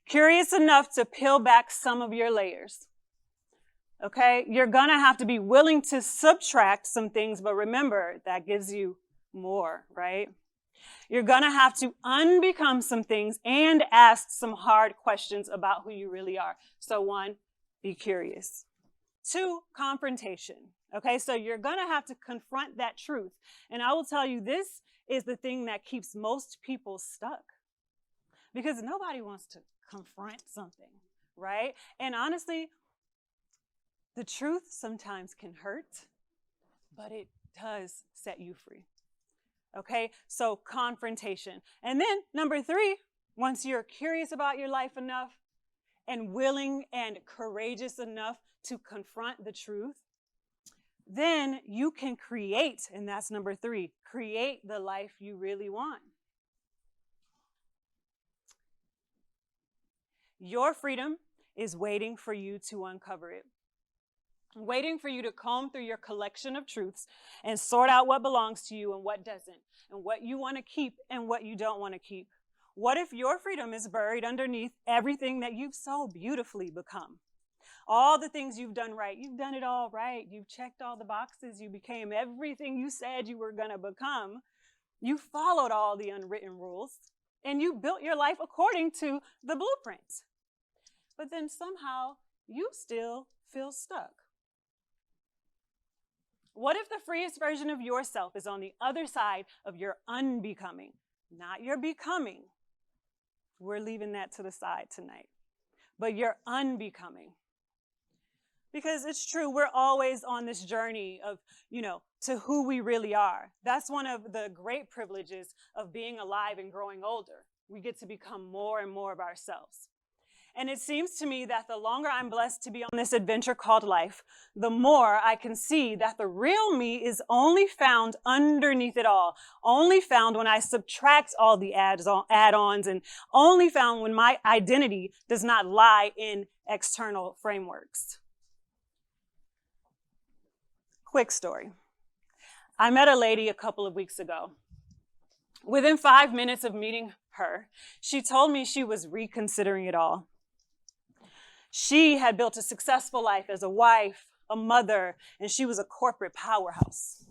Curious enough to peel back some of your layers. Okay? You're going to have to be willing to subtract some things, but remember, that gives you more, right? You're going to have to unbecome some things and ask some hard questions about who you really are. So 1, be curious. 2, confrontation. Okay, so you're going to have to confront that truth. And I will tell you, this is the thing that keeps most people stuck. Because nobody wants to confront something, right? And honestly, the truth sometimes can hurt, but it does set you free. Okay, so confrontation. And then number 3, once you're curious about your life enough and willing and courageous enough to confront the truth, then you can create, and that's number 3, create the life you really want. Your freedom is waiting for you to uncover it. Waiting for you to comb through your collection of truths and sort out what belongs to you and what doesn't, and what you want to keep and what you don't want to keep. What if your freedom is buried underneath everything that you've so beautifully become? All the things you've done right. You've done it all right. You've checked all the boxes. You became everything you said you were going to become. You followed all the unwritten rules, and you built your life according to the blueprint. But then somehow you still feel stuck. What if the freest version of yourself is on the other side of your unbecoming, not your becoming? We're leaving that to the side tonight. but you're unbecoming. Because it's true, we're always on this journey of, to who we really are. That's one of the great privileges of being alive and growing older. We get to become more and more of ourselves. And it seems to me that the longer I'm blessed to be on this adventure called life, the more I can see that the real me is only found underneath it all, only found when I subtract all the add-ons, and only found when my identity does not lie in external frameworks. Quick story. I met a lady a couple of weeks ago. Within 5 minutes of meeting her, she told me she was reconsidering it all. She had built a successful life as a wife, a mother, and she was a corporate powerhouse.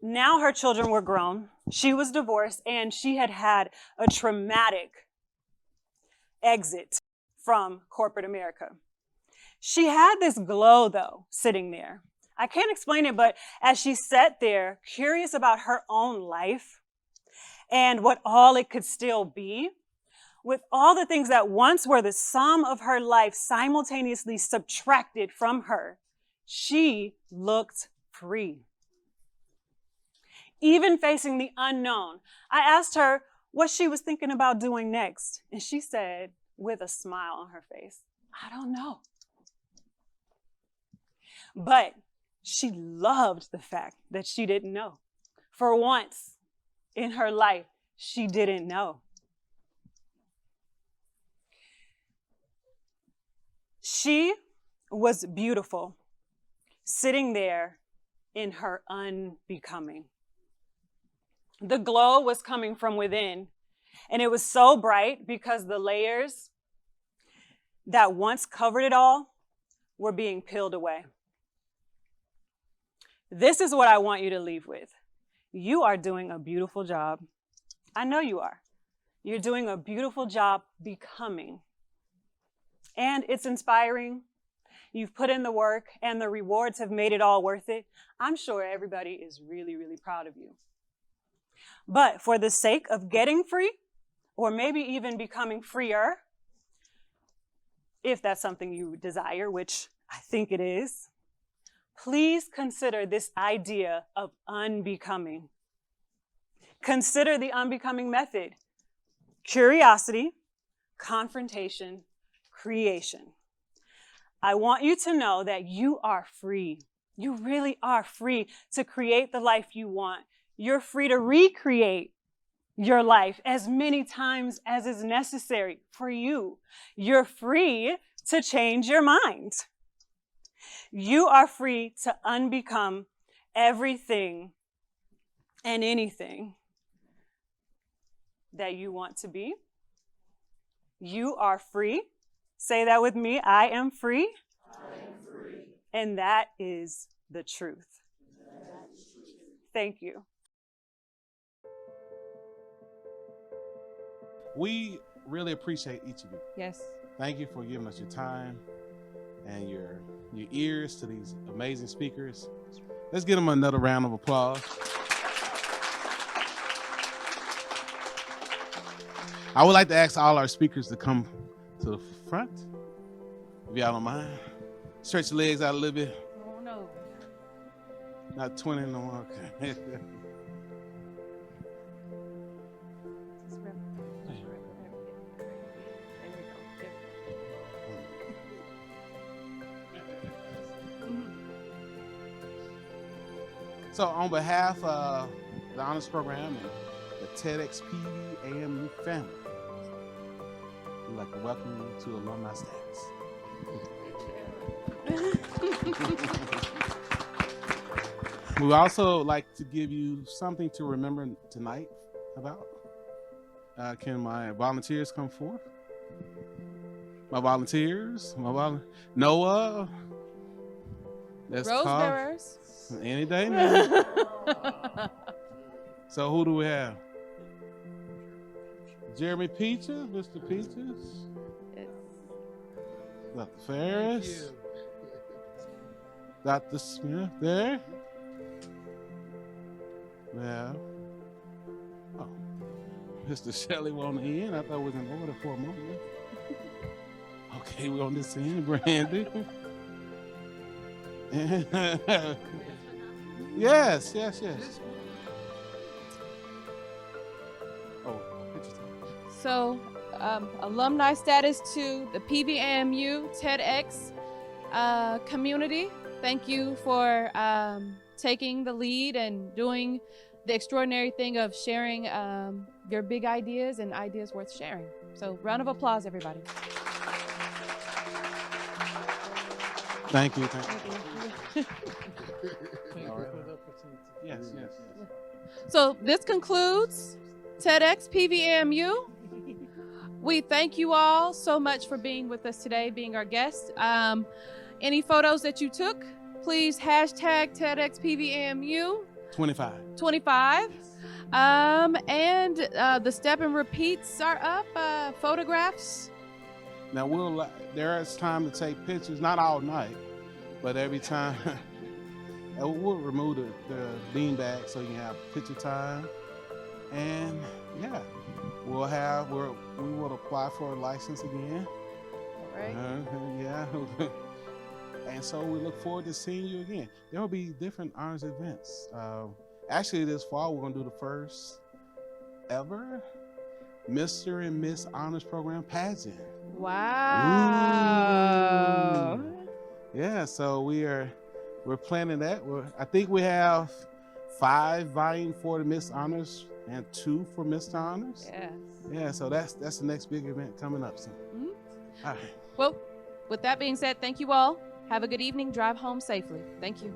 Now her children were grown, she was divorced, and she had had a traumatic exit from corporate America. She had this glow, though, sitting there. I can't explain it, but as she sat there, curious about her own life and what all it could still be, with all the things that once were the sum of her life simultaneously subtracted from her, she looked free. Even facing the unknown, I asked her what she was thinking about doing next, and she said, with a smile on her face, "I don't know." But she loved the fact that she didn't know. For once in her life, she didn't know. She was beautiful, sitting there in her unbecoming. The glow was coming from within, and it was so bright because the layers that once covered it all were being peeled away. This is what I want you to leave with. You are doing a beautiful job. I know you are. You're doing a beautiful job becoming. And it's inspiring. You've put in the work, and the rewards have made it all worth it. I'm sure everybody is really, really proud of you. But for the sake of getting free, or maybe even becoming freer, if that's something you desire, which I think it is, please consider this idea of unbecoming. Consider the unbecoming method: curiosity, confrontation, creation. I want you to know that you are free. You really are free to create the life you want. You're free to recreate your life as many times as is necessary for you. You're free to change your mind. You are free to unbecome everything and anything that you want to be. You are free. Say that with me. I am free. I am free. And that is the truth. Thank you. We really appreciate each of you. Yes. Thank you for giving us your time and your ears to these amazing speakers. Let's give them another round of applause. I would like to ask all our speakers to come to the front, if y'all don't mind. Stretch your legs out a little bit. Oh, no. Not 20 no more. Okay. So on behalf of the Honors Program and the TedxPVAMU family, we'd like to welcome you to alumni status. We would also like to give you something to remember tonight about. Can my volunteers come forth? My volunteers? Noah. Let's Rose talk. bearers. Any day now. So who do we have? Jeremy Peaches, Mr. Peaches. Yes. Dr. Ferris. Dr. Smith there. Yeah. Oh. Mr. Shelley, we're on the end. I thought we was in order for a moment. Okay, we're on this end, Brandy. Yes, yes, yes. Oh, picture time. So, alumni status to the PVAMU TEDx community. Thank you for taking the lead and doing the extraordinary thing of sharing your big ideas and ideas worth sharing. So, round of applause, everybody. Thank you. Thank you. All right. Yes, yes, yes. So this concludes TedxPVAMU. We thank you all so much for being with us today, being our guests. Any photos that you took, please hashtag TedxPVAMU 25. And the step and repeats are up, photographs. Now there is time to take pictures, not all night, but every time. We'll remove the bean bag so you can have picture time. And yeah, we will apply for a license again. All right. Yeah. And so we look forward to seeing you again. There will be different honors events. Actually, this fall, we're going to do the first ever Mr. and Miss Honors Program pageant. Wow. Ooh. Yeah, so we're planning that. I think we have 5 vying for the Miss Honors and 2 for Mr. Honors. Yes. Yeah, so that's the next big event coming up soon. Mm-hmm. All right. Well, with that being said, thank you all. Have a good evening. Drive home safely. Thank you.